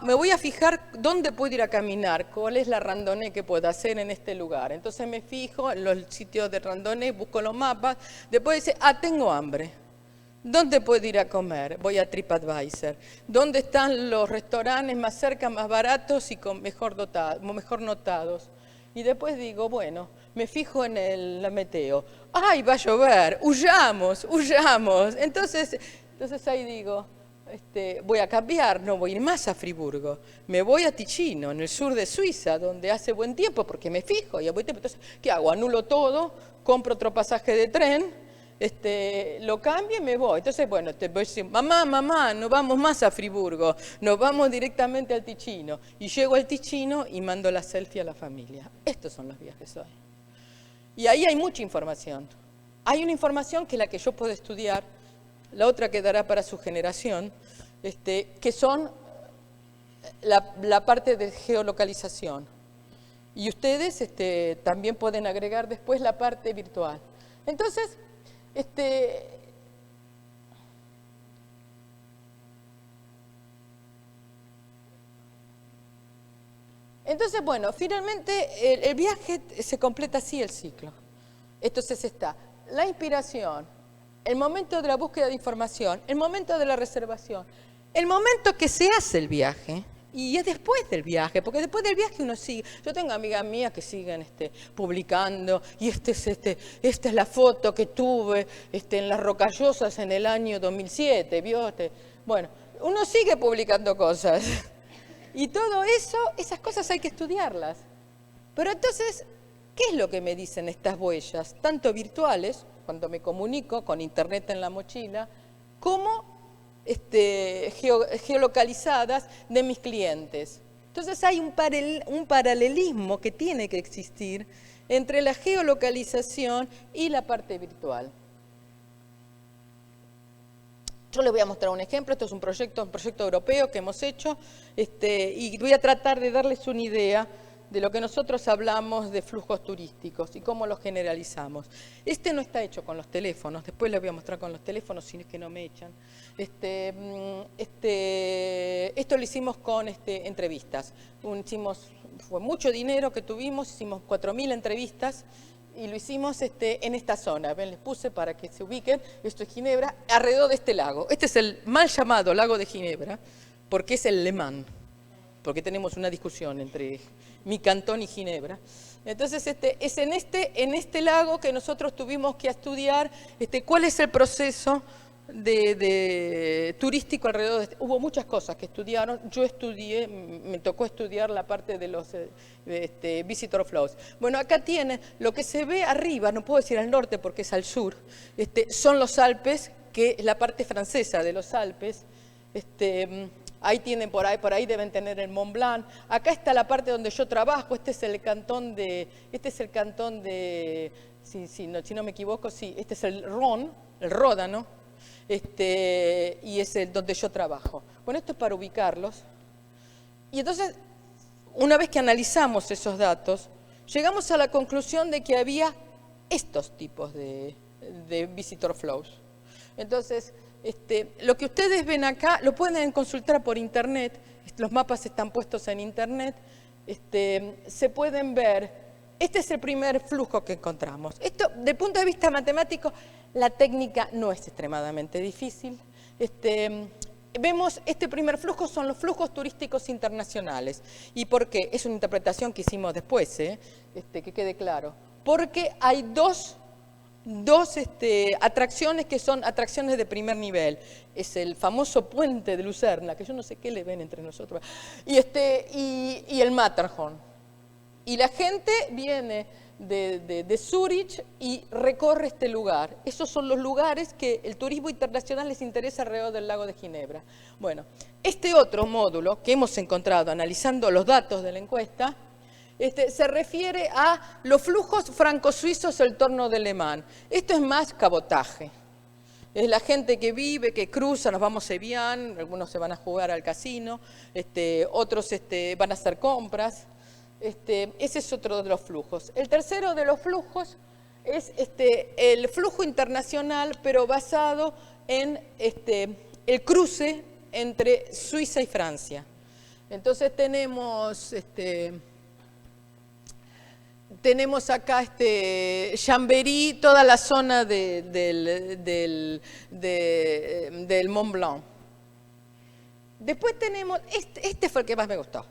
Speaker 2: me voy a fijar dónde puedo ir a caminar, cuál es la randonnée que puedo hacer en este lugar. Entonces me fijo en los sitios de randonnée, busco los mapas. Después dice, tengo hambre. ¿Dónde puedo ir a comer? Voy a TripAdvisor. ¿Dónde están los restaurantes más cerca, más baratos y con mejor notados? Y después digo, bueno, me fijo en el meteo. ¡Ay, va a llover! ¡Huyamos! ¡Huyamos! Entonces ahí digo, voy a cambiar, no voy a ir más a Friburgo. Me voy a Ticino, en el sur de Suiza, donde hace buen tiempo, porque me fijo y a buen tiempo. Entonces, ¿qué hago? Anulo todo, compro otro pasaje de tren, lo cambio y me voy. Entonces, bueno, te voy a decir, mamá, no vamos más a Friburgo, nos vamos directamente al Ticino. Y llego al Ticino y mando la selfie a la familia. Estos son los viajes hoy. Y ahí hay mucha información. Hay una información que es la que yo puedo estudiar, la otra quedará para su generación, que son la parte de geolocalización. Y ustedes también pueden agregar después la parte virtual. Entonces, bueno, finalmente el viaje se completa así el ciclo. Entonces está la inspiración, el momento de la búsqueda de información, el momento de la reservación, el momento que se hace el viaje. Y es después del viaje, porque después del viaje uno sigue. Yo tengo amigas mías que siguen publicando, y esta es la foto que tuve en las Rocallosas en el año 2007, ¿vio? Bueno, uno sigue publicando cosas. Y todo eso, esas cosas hay que estudiarlas. Pero entonces, ¿qué es lo que me dicen estas huellas? Tanto virtuales, cuando me comunico con internet en la mochila, como geolocalizadas de mis clientes. Entonces hay un paralelismo que tiene que existir entre la geolocalización y la parte virtual. Yo les voy a mostrar un ejemplo. Esto es un proyecto europeo que hemos hecho y voy a tratar de darles una idea de lo que nosotros hablamos de flujos turísticos y cómo los generalizamos. Este no está hecho con los teléfonos, después les voy a mostrar con los teléfonos si es que no me echan. Esto lo hicimos con entrevistas. Fue mucho dinero que tuvimos, hicimos 4.000 entrevistas y lo hicimos en esta zona. Ven, les puse para que se ubiquen, esto es Ginebra, alrededor de este lago. Este es el mal llamado lago de Ginebra, porque es el Le Mans, porque tenemos una discusión entre mi cantón y Ginebra. Entonces, es en este lago que nosotros tuvimos que estudiar cuál es el proceso turístico alrededor de Hubo muchas cosas que estudiaron. Yo estudié, me tocó estudiar la parte de los visitor flows. Bueno, acá tienen lo que se ve arriba, no puedo decir al norte porque es al sur, son los Alpes, que es la parte francesa de los Alpes. Ahí tienen por ahí deben tener el Mont Blanc. Acá está la parte donde yo trabajo, este es el cantón de, si no me equivoco, sí, este es el Ródano, y es donde yo trabajo. Bueno, esto es para ubicarlos. Y entonces, una vez que analizamos esos datos, llegamos a la conclusión de que había estos tipos de visitor flows. Entonces, lo que ustedes ven acá lo pueden consultar por internet, los mapas están puestos en internet, se pueden ver, este es el primer flujo que encontramos. Esto, desde el punto de vista matemático, la técnica no es extremadamente difícil. Vemos, este primer flujo son los flujos turísticos internacionales. ¿Y por qué? Es una interpretación que hicimos después, que quede claro. Porque hay dos atracciones que son atracciones de primer nivel. Es el famoso puente de Lucerna, que yo no sé qué le ven entre nosotros, y el Matterhorn. Y la gente viene de Zúrich y recorre este lugar. Esos son los lugares que el turismo internacional les interesa alrededor del lago de Ginebra. Bueno, este otro módulo que hemos encontrado analizando los datos de la encuesta, se refiere a los flujos franco-suizos en torno de Le Mans. Esto es más cabotaje. Es la gente que vive, que cruza, nos vamos a Evian, algunos se van a jugar al casino, otros van a hacer compras. Ese es otro de los flujos. El tercero de los flujos es el flujo internacional, pero basado en el cruce entre Suiza y Francia. Entonces tenemos acá Chambéry, toda la zona del Mont Blanc. Después tenemos, este fue el que más me gustó.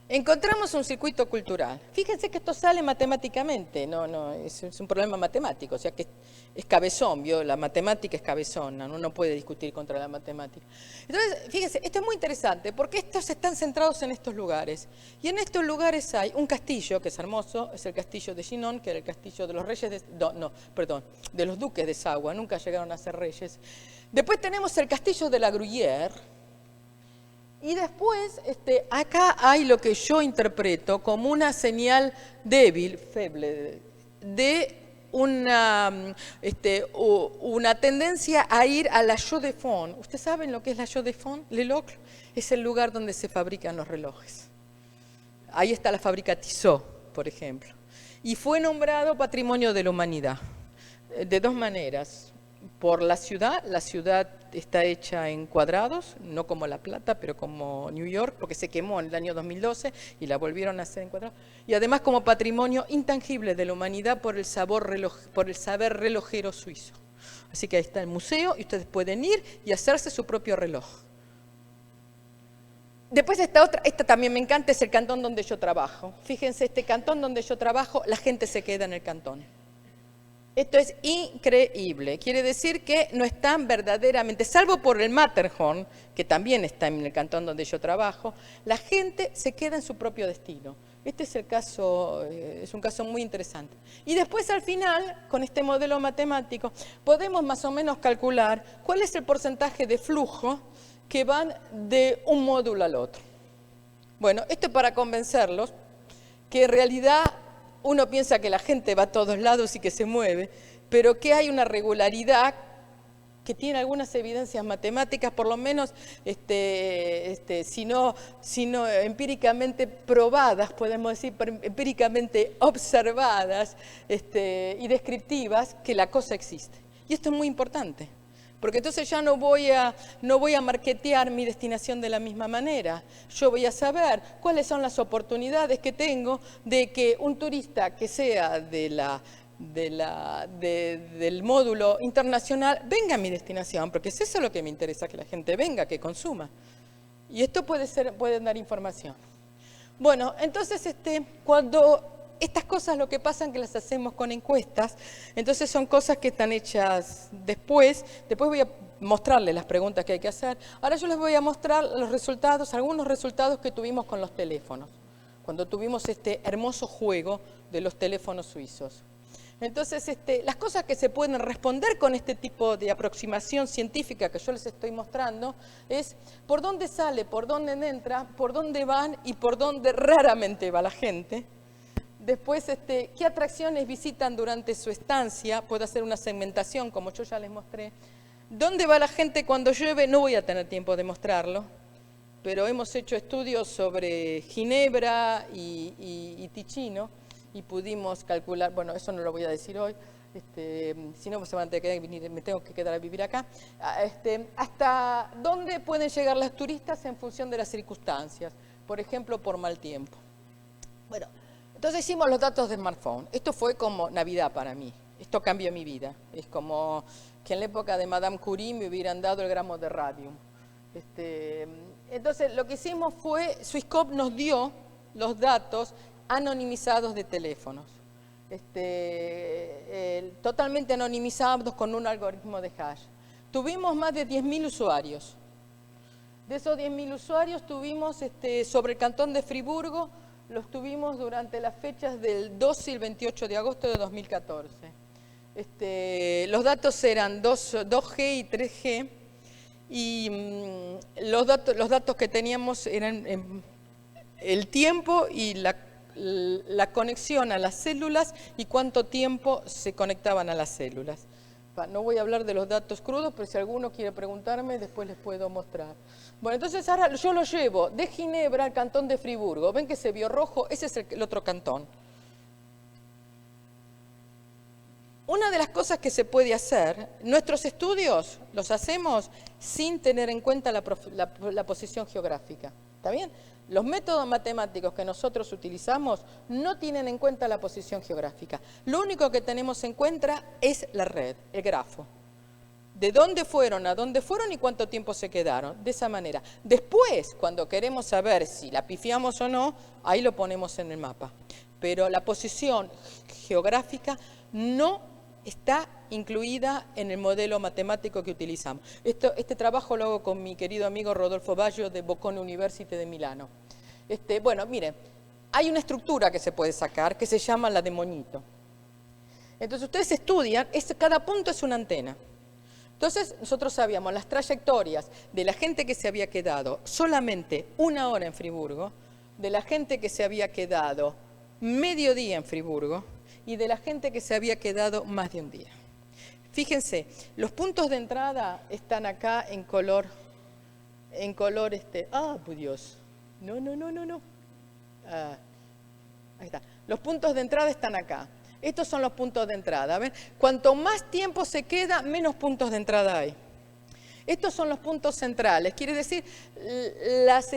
Speaker 2: Encontramos un circuito cultural. Fíjense que esto sale matemáticamente, no, es un problema matemático, o sea que es cabezón, ¿vio? La matemática es cabezona, uno no puede discutir contra la matemática. Entonces, fíjense, esto es muy interesante porque estos están centrados en estos lugares. Y en estos lugares hay un castillo que es hermoso, es el castillo de Chinon, que era el castillo de los reyes, de los duques de Savoie, nunca llegaron a ser reyes. Después tenemos el castillo de la Gruyère. Y después, acá hay lo que yo interpreto como una señal débil, feble, de una tendencia a ir a la Chaux de Fonds. ¿Ustedes saben lo que es la Chaux de Fonds? Le Locle es el lugar donde se fabrican los relojes. Ahí está la fábrica Tissot, por ejemplo. Y fue nombrado Patrimonio de la Humanidad, de dos maneras. Por la ciudad está hecha en cuadrados, no como La Plata, pero como New York, porque se quemó en el año 2012 y la volvieron a hacer en cuadrados. Y además como patrimonio intangible de la humanidad por el saber relojero suizo. Así que ahí está el museo y ustedes pueden ir y hacerse su propio reloj. Después esta también me encanta, es el cantón donde yo trabajo. Fíjense, este cantón donde yo trabajo, la gente se queda en el cantón. Esto es increíble, quiere decir que no están verdaderamente, salvo por el Matterhorn, que también está en el cantón donde yo trabajo, la gente se queda en su propio destino. Este es un caso muy interesante. Y después al final, con este modelo matemático, podemos más o menos calcular cuál es el porcentaje de flujo que van de un módulo al otro. Bueno, esto es para convencerlos que en realidad uno piensa que la gente va a todos lados y que se mueve, pero que hay una regularidad que tiene algunas evidencias matemáticas, por lo menos, si no empíricamente probadas, podemos decir, empíricamente observadas y descriptivas, que la cosa existe. Y esto es muy importante, porque entonces ya no voy a marketear mi destinación de la misma manera. Yo voy a saber cuáles son las oportunidades que tengo de que un turista que sea del módulo internacional venga a mi destinación, porque es eso lo que me interesa, que la gente venga, que consuma. Y esto puede dar información. Bueno, entonces cuando estas cosas lo que pasa es que las hacemos con encuestas, entonces son cosas que están hechas después voy a mostrarles las preguntas que hay que hacer. Ahora yo les voy a mostrar los resultados, algunos resultados que tuvimos con los teléfonos, cuando tuvimos este hermoso juego de los teléfonos suizos. Entonces, las cosas que se pueden responder con este tipo de aproximación científica que yo les estoy mostrando es por dónde sale, por dónde entra, por dónde van y por dónde raramente va la gente. Después, qué atracciones visitan durante su estancia, puedo hacer una segmentación como yo ya les mostré. ¿Dónde va la gente cuando llueve? No voy a tener tiempo de mostrarlo, pero hemos hecho estudios sobre Ginebra y Ticino, y pudimos calcular, bueno, eso no lo voy a decir hoy, si no me tengo que quedar a vivir acá, hasta dónde pueden llegar los turistas en función de las circunstancias, por ejemplo, por mal tiempo. Bueno, entonces hicimos los datos de smartphone. Esto fue como Navidad para mí, esto cambió mi vida, es como que en la época de Madame Curie me hubieran dado el gramo de radium. Entonces lo que hicimos fue, Swisscom nos dio los datos anonimizados de teléfonos, totalmente anonimizados con un algoritmo de hash. Tuvimos más de 10.000 usuarios. De esos 10.000 usuarios tuvimos sobre el cantón de Friburgo, los tuvimos durante las fechas del 12 y el 28 de agosto de 2014. Los datos eran 2G y 3G, y los datos que teníamos eran el tiempo y la conexión a las células y cuánto tiempo se conectaban a las células. No voy a hablar de los datos crudos, pero si alguno quiere preguntarme, después les puedo mostrar. Bueno, entonces ahora yo lo llevo de Ginebra al cantón de Friburgo. ¿Ven que se vio rojo? Ese es el otro cantón. Una de las cosas que se puede hacer, nuestros estudios los hacemos sin tener en cuenta la posición geográfica. ¿Está bien? Los métodos matemáticos que nosotros utilizamos no tienen en cuenta la posición geográfica. Lo único que tenemos en cuenta es la red, el grafo. De dónde fueron, a dónde fueron y cuánto tiempo se quedaron. De esa manera. Después, cuando queremos saber si la pifiamos o no, ahí lo ponemos en el mapa. Pero la posición geográfica no está incluida en el modelo matemático que utilizamos. Este trabajo lo hago con mi querido amigo Rodolfo Baggio de Bocconi University de Milano. Bueno, miren, hay una estructura que se puede sacar que se llama la de moñito. Entonces ustedes estudian, cada punto es una antena. Entonces nosotros sabíamos las trayectorias de la gente que se había quedado solamente 1 hora en Friburgo, de la gente que se había quedado mediodía en Friburgo, y de la gente que se había quedado más de un día. Fíjense, los puntos de entrada están acá en color, pues Dios, no. Ahí está. Los puntos de entrada están acá. Estos son los puntos de entrada. ¿Ven? Cuanto más tiempo se queda, menos puntos de entrada hay. Estos son los puntos centrales, quiere decir las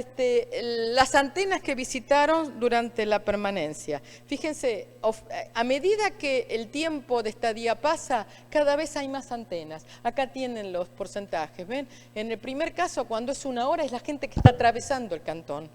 Speaker 2: antenas que visitaron durante la permanencia. Fíjense, a medida que el tiempo de estadía pasa, cada vez hay más antenas. Acá tienen los porcentajes, ¿ven? En el primer caso, cuando es 1 hora, es la gente que está atravesando el cantón.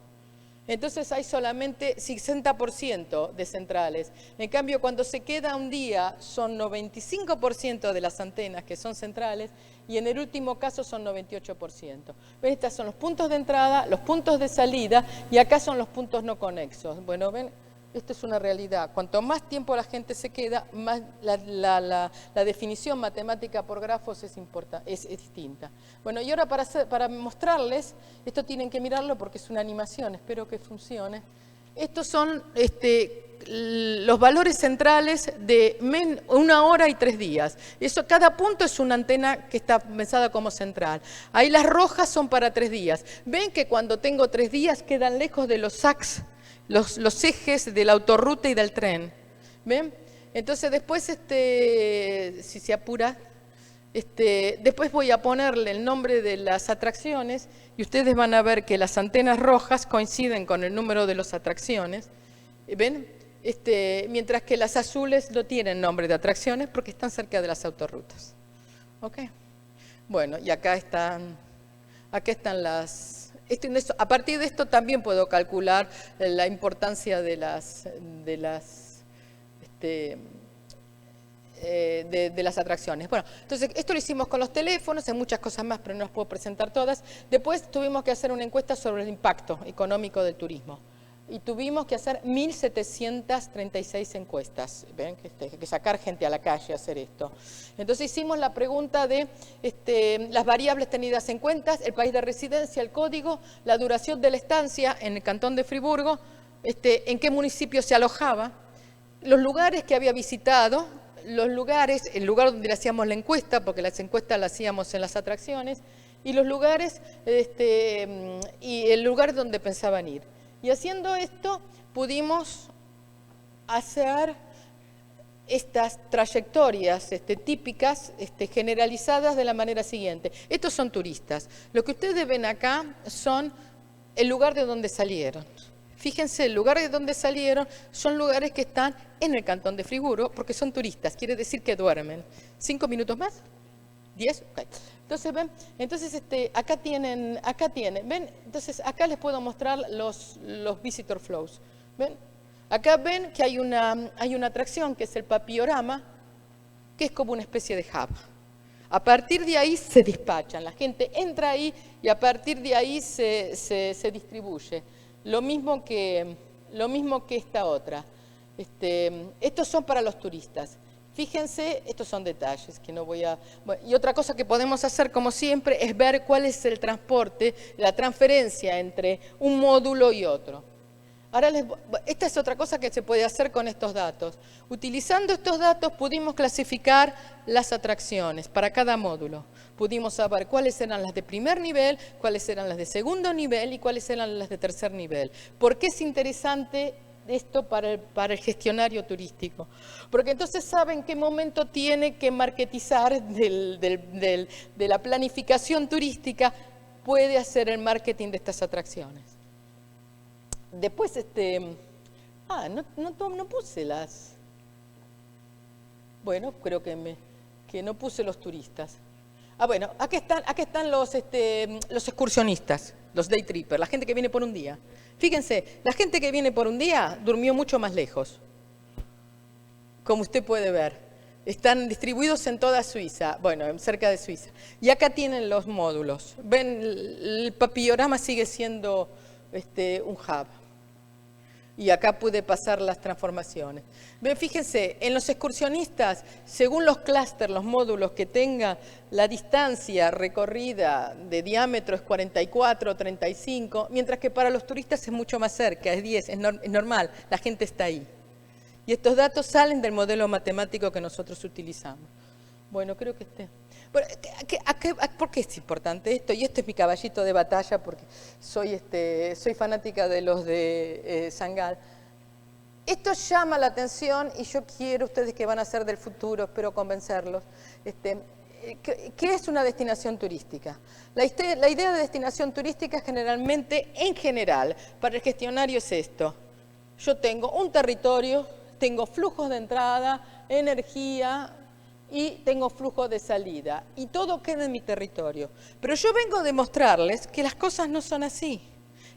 Speaker 2: Entonces hay solamente 60% de centrales. En cambio, cuando se queda un día, son 95% de las antenas que son centrales, y en el último caso son 98%. ¿Ven? Estos son los puntos de entrada, los puntos de salida, y acá son los puntos no conexos. Bueno, ven, esto es una realidad. Cuanto más tiempo la gente se queda, más la definición matemática por grafos es distinta. Bueno, y ahora para mostrarles, esto tienen que mirarlo porque es una animación, espero que funcione. Estos son los valores centrales de 1 hora y 3 días. Eso, cada punto es una antena que está pensada como central. Ahí las rojas son para 3 días. Ven que cuando tengo 3 días quedan lejos de los SACs, los ejes de la autorruta y del tren. ¿Ven? Entonces después, si se apura, después voy a ponerle el nombre de las atracciones y ustedes van a ver que las antenas rojas coinciden con el número de las atracciones. ¿Ven? Mientras que las azules no tienen nombre de atracciones porque están cerca de las autorrutas. ¿Ok? Bueno, y acá están las... a partir de esto también puedo calcular la importancia de las atracciones. Bueno, entonces esto lo hicimos con los teléfonos, hay muchas cosas más, pero no las puedo presentar todas. Después tuvimos que hacer una encuesta sobre el impacto económico del turismo. Y tuvimos que hacer 1.736 encuestas. ¿Ven? Que sacar gente a la calle a hacer esto. Entonces hicimos la pregunta de las variables tenidas en cuenta, el país de residencia, el código, la duración de la estancia en el cantón de Friburgo, en qué municipio se alojaba, los lugares que había visitado, el lugar donde le hacíamos la encuesta, porque las encuestas las hacíamos en las atracciones, y los lugares, y el lugar donde pensaban ir. Y haciendo esto pudimos hacer estas trayectorias típicas, generalizadas de la manera siguiente. Estos son turistas. Lo que ustedes ven acá son el lugar de donde salieron. Fíjense, el lugar de donde salieron son lugares que están en el cantón de Friburgo porque son turistas, quiere decir que duermen. 5 minutos más, 10, ok. Entonces, ¿ven? Entonces, acá tienen, ¿ven? Entonces, acá les puedo mostrar los visitor flows, ¿ven? Acá ven que hay una atracción que es el papiorama, que es como una especie de hub. A partir de ahí se despachan, la gente entra ahí y a partir de ahí se distribuye. Lo mismo que esta otra. Estos son para los turistas. Fíjense, estos son detalles que no voy a... Bueno, y otra cosa que podemos hacer, como siempre, es ver cuál es el transporte, la transferencia entre un módulo y otro. Ahora, esta es otra cosa que se puede hacer con estos datos. Utilizando estos datos pudimos clasificar las atracciones para cada módulo. Pudimos saber cuáles eran las de primer nivel, cuáles eran las de segundo nivel y cuáles eran las de tercer nivel. ¿Por qué es interesante esto para el gestionario turístico? Porque entonces sabe en qué momento tiene que marketizar de la planificación turística, puede hacer el marketing de estas atracciones. Después, no puse las... Bueno, creo que no puse los turistas. Bueno, aquí están los excursionistas, los day trippers, la gente que viene por un día. Fíjense, la gente que viene por un día durmió mucho más lejos, como usted puede ver. Están distribuidos en toda Suiza, bueno, cerca de Suiza. Y acá tienen los módulos. Ven, el papiorama sigue siendo un hub. Y acá pude pasar las transformaciones. Ven, fíjense, en los excursionistas, según los clústeres, los módulos que tenga, la distancia recorrida de diámetro es 44 o 35, mientras que para los turistas es mucho más cerca, es 10, es normal, la gente está ahí. Y estos datos salen del modelo matemático que nosotros utilizamos. Bueno, creo que Bueno, ¿por qué es importante esto? Y este es mi caballito de batalla porque soy fanática de los de Sangal. Esto llama la atención y yo quiero, ustedes que van a ser del futuro, espero convencerlos, ¿qué es una destinación turística? La idea de destinación turística generalmente, en general, para el gestionario es esto. Yo tengo un territorio, tengo flujos de entrada, energía y tengo flujo de salida. Y todo queda en mi territorio. Pero yo vengo a demostrarles que las cosas no son así.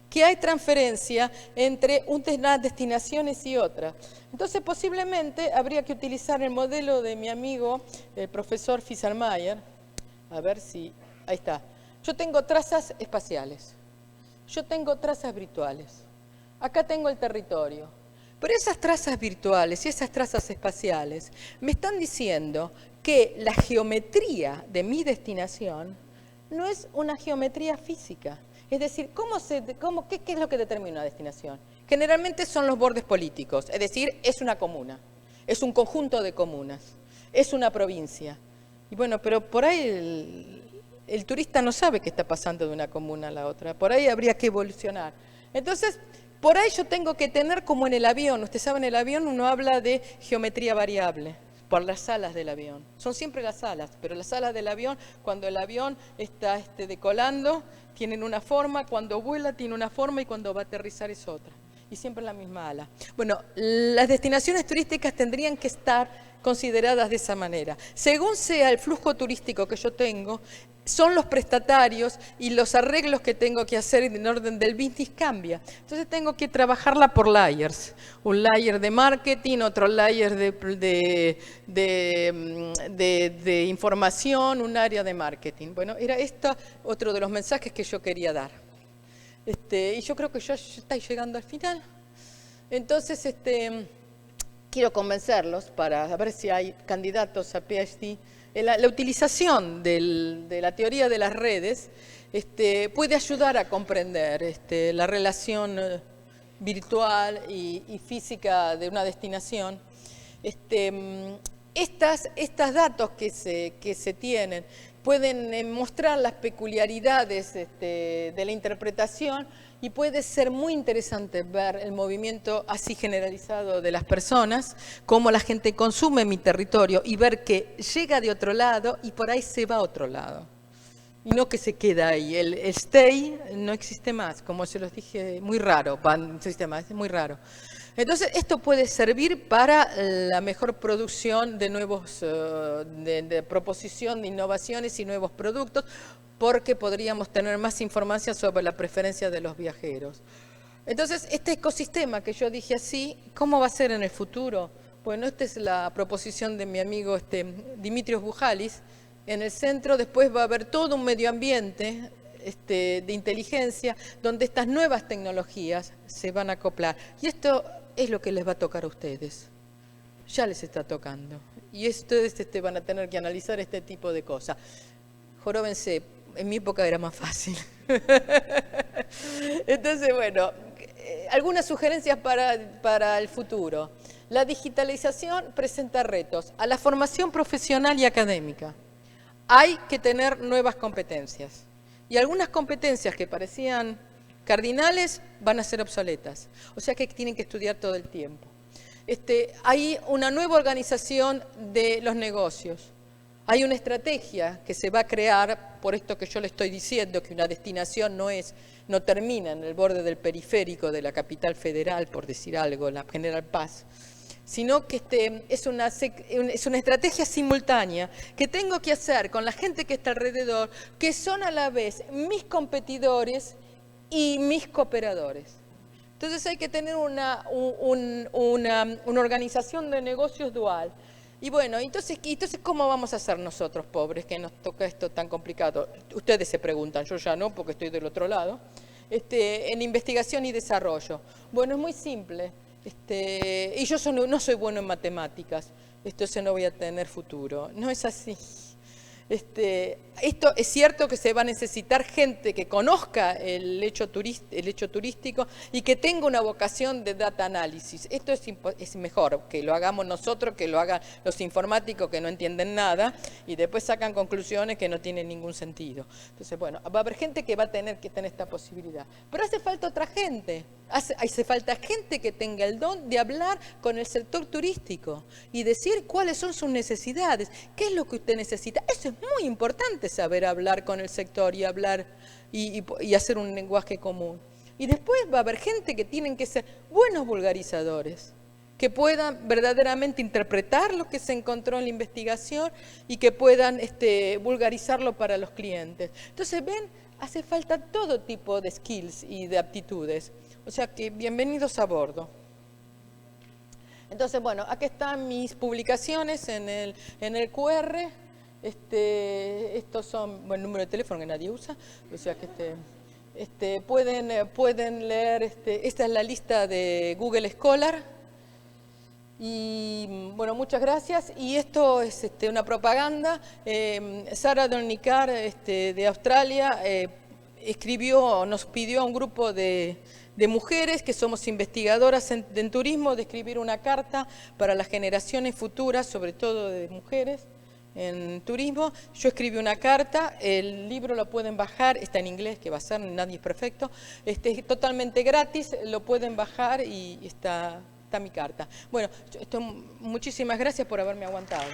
Speaker 2: Que hay transferencia entre unas destinaciones y otras. Entonces, posiblemente habría que utilizar el modelo de mi amigo, el profesor Fischermayer. A ver si... Ahí está. Yo tengo trazas espaciales. Yo tengo trazas virtuales. Acá tengo el territorio. Pero esas trazas virtuales y esas trazas espaciales me están diciendo que la geometría de mi destinación no es una geometría física. Es decir, ¿qué es lo que determina una destinación? Generalmente son los bordes políticos, es decir, es una comuna, es un conjunto de comunas, es una provincia. Y bueno, pero por ahí el turista no sabe qué está pasando de una comuna a la otra, por ahí habría que evolucionar. Entonces, por ahí yo tengo que tener como en el avión, usted sabe, en el avión uno habla de geometría variable, por las alas del avión. Son siempre las alas, pero las alas del avión, cuando el avión está decolando, tienen una forma, cuando vuela tiene una forma y cuando va a aterrizar es otra. Y siempre la misma ala. Bueno, las destinaciones turísticas tendrían que estar consideradas de esa manera. Según sea el flujo turístico que yo tengo, son los prestatarios y los arreglos que tengo que hacer en orden del business cambia. Entonces tengo que trabajarla por layers. Un layer de marketing, otro layer de información, un área de marketing. Bueno, era esto otro de los mensajes que yo quería dar. Y yo creo que ya estáis llegando al final. Entonces, quiero convencerlos para ver si hay candidatos a PhD. La utilización de la teoría de las redes puede ayudar a comprender la relación virtual y física de una destinación. Estos datos que se tienen pueden mostrar las peculiaridades de la interpretación y puede ser muy interesante ver el movimiento así generalizado de las personas, cómo la gente consume mi territorio y ver que llega de otro lado y por ahí se va a otro lado. Y no que se queda ahí. El stay no existe más, como se los dije, muy raro, no existe más, es muy raro. Entonces, esto puede servir para la mejor producción de nuevos, de proposición de innovaciones y nuevos productos, porque podríamos tener más información sobre la preferencia de los viajeros. Entonces, este ecosistema que yo dije así, ¿cómo va a ser en el futuro? Bueno, esta es la proposición de mi amigo Dimitrios Bujalis. En el centro después va a haber todo un medio ambiente de inteligencia donde estas nuevas tecnologías se van a acoplar. Y esto es lo que les va a tocar a ustedes. Ya les está tocando. Y ustedes van a tener que analizar este tipo de cosas. Joróvense, en mi época era más fácil. Entonces, bueno, algunas sugerencias para el futuro. La digitalización presenta retos a la formación profesional y académica. Hay que tener nuevas competencias. Y algunas competencias que parecían cardinales van a ser obsoletas. O sea que tienen que estudiar todo el tiempo. Hay una nueva organización de los negocios. Hay una estrategia que se va a crear, por esto que yo le estoy diciendo, que una destinación no termina en el borde del periférico de la capital federal, por decir algo, la General Paz, sino que es una estrategia simultánea que tengo que hacer con la gente que está alrededor, que son a la vez mis competidores y mis cooperadores. Entonces hay que tener una organización de negocios dual. Y bueno, entonces, ¿cómo vamos a hacer nosotros, pobres, que nos toca esto tan complicado? Ustedes se preguntan, yo ya no, porque estoy del otro lado. En investigación y desarrollo. Bueno, es muy simple. Y yo no soy bueno en matemáticas, entonces no voy a tener futuro. No es así. Esto es cierto que se va a necesitar gente que conozca el hecho turístico y que tenga una vocación de data análisis. Esto es mejor que lo hagamos nosotros, que lo hagan los informáticos que no entienden nada y después sacan conclusiones que no tienen ningún sentido. Entonces, bueno, va a haber gente que va a tener que tener esta posibilidad. Pero hace falta otra gente. Hace falta gente que tenga el don de hablar con el sector turístico y decir cuáles son sus necesidades, qué es lo que usted necesita. Eso es muy importante, saber hablar con el sector y hablar y hacer un lenguaje común. Y después va a haber gente que tienen que ser buenos vulgarizadores, que puedan verdaderamente interpretar lo que se encontró en la investigación y que puedan vulgarizarlo para los clientes. Entonces, ven, hace falta todo tipo de skills y de aptitudes. O sea que bienvenidos a bordo. Entonces, bueno, aquí están mis publicaciones en el QR. Estos son, bueno, número de teléfono que nadie usa. O sea que pueden leer, esta es la lista de Google Scholar. Y bueno, muchas gracias. Y esto es una propaganda. Sara Dolnikar, de Australia, nos pidió a un grupo de de mujeres que somos investigadoras en turismo, de escribir una carta para las generaciones futuras, sobre todo de mujeres en turismo. Yo escribí una carta, el libro lo pueden bajar, está en inglés, que va a ser, nadie es perfecto, es totalmente gratis, lo pueden bajar y está mi carta. Bueno, muchísimas gracias por haberme aguantado.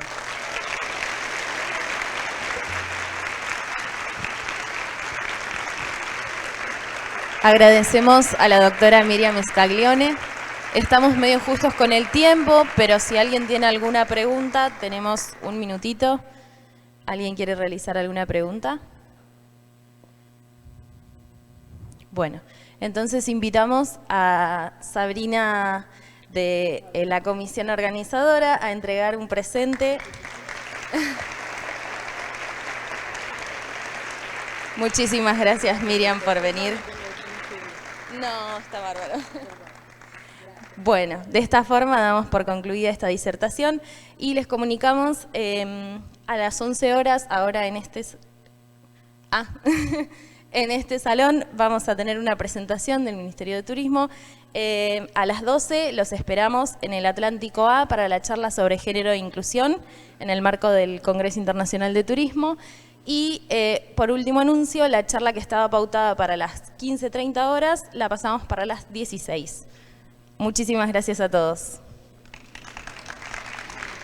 Speaker 1: Agradecemos a la doctora Miriam Scaglione. Estamos medio justos con el tiempo, pero si alguien tiene alguna pregunta, tenemos un minutito. ¿Alguien quiere realizar alguna pregunta? Bueno, entonces invitamos a Sabrina de la comisión organizadora a entregar un presente. Muchísimas gracias, Miriam, por venir. No, está bárbaro. Bueno, de esta forma damos por concluida esta disertación y les comunicamos a las 11 horas, ahora en este salón vamos a tener una presentación del Ministerio de Turismo. A las 12 los esperamos en el Atlántico A para la charla sobre género e inclusión en el marco del Congreso Internacional de Turismo. Y por último anuncio, la charla que estaba pautada para las 15:30 horas la pasamos para las 16. Muchísimas gracias a todos.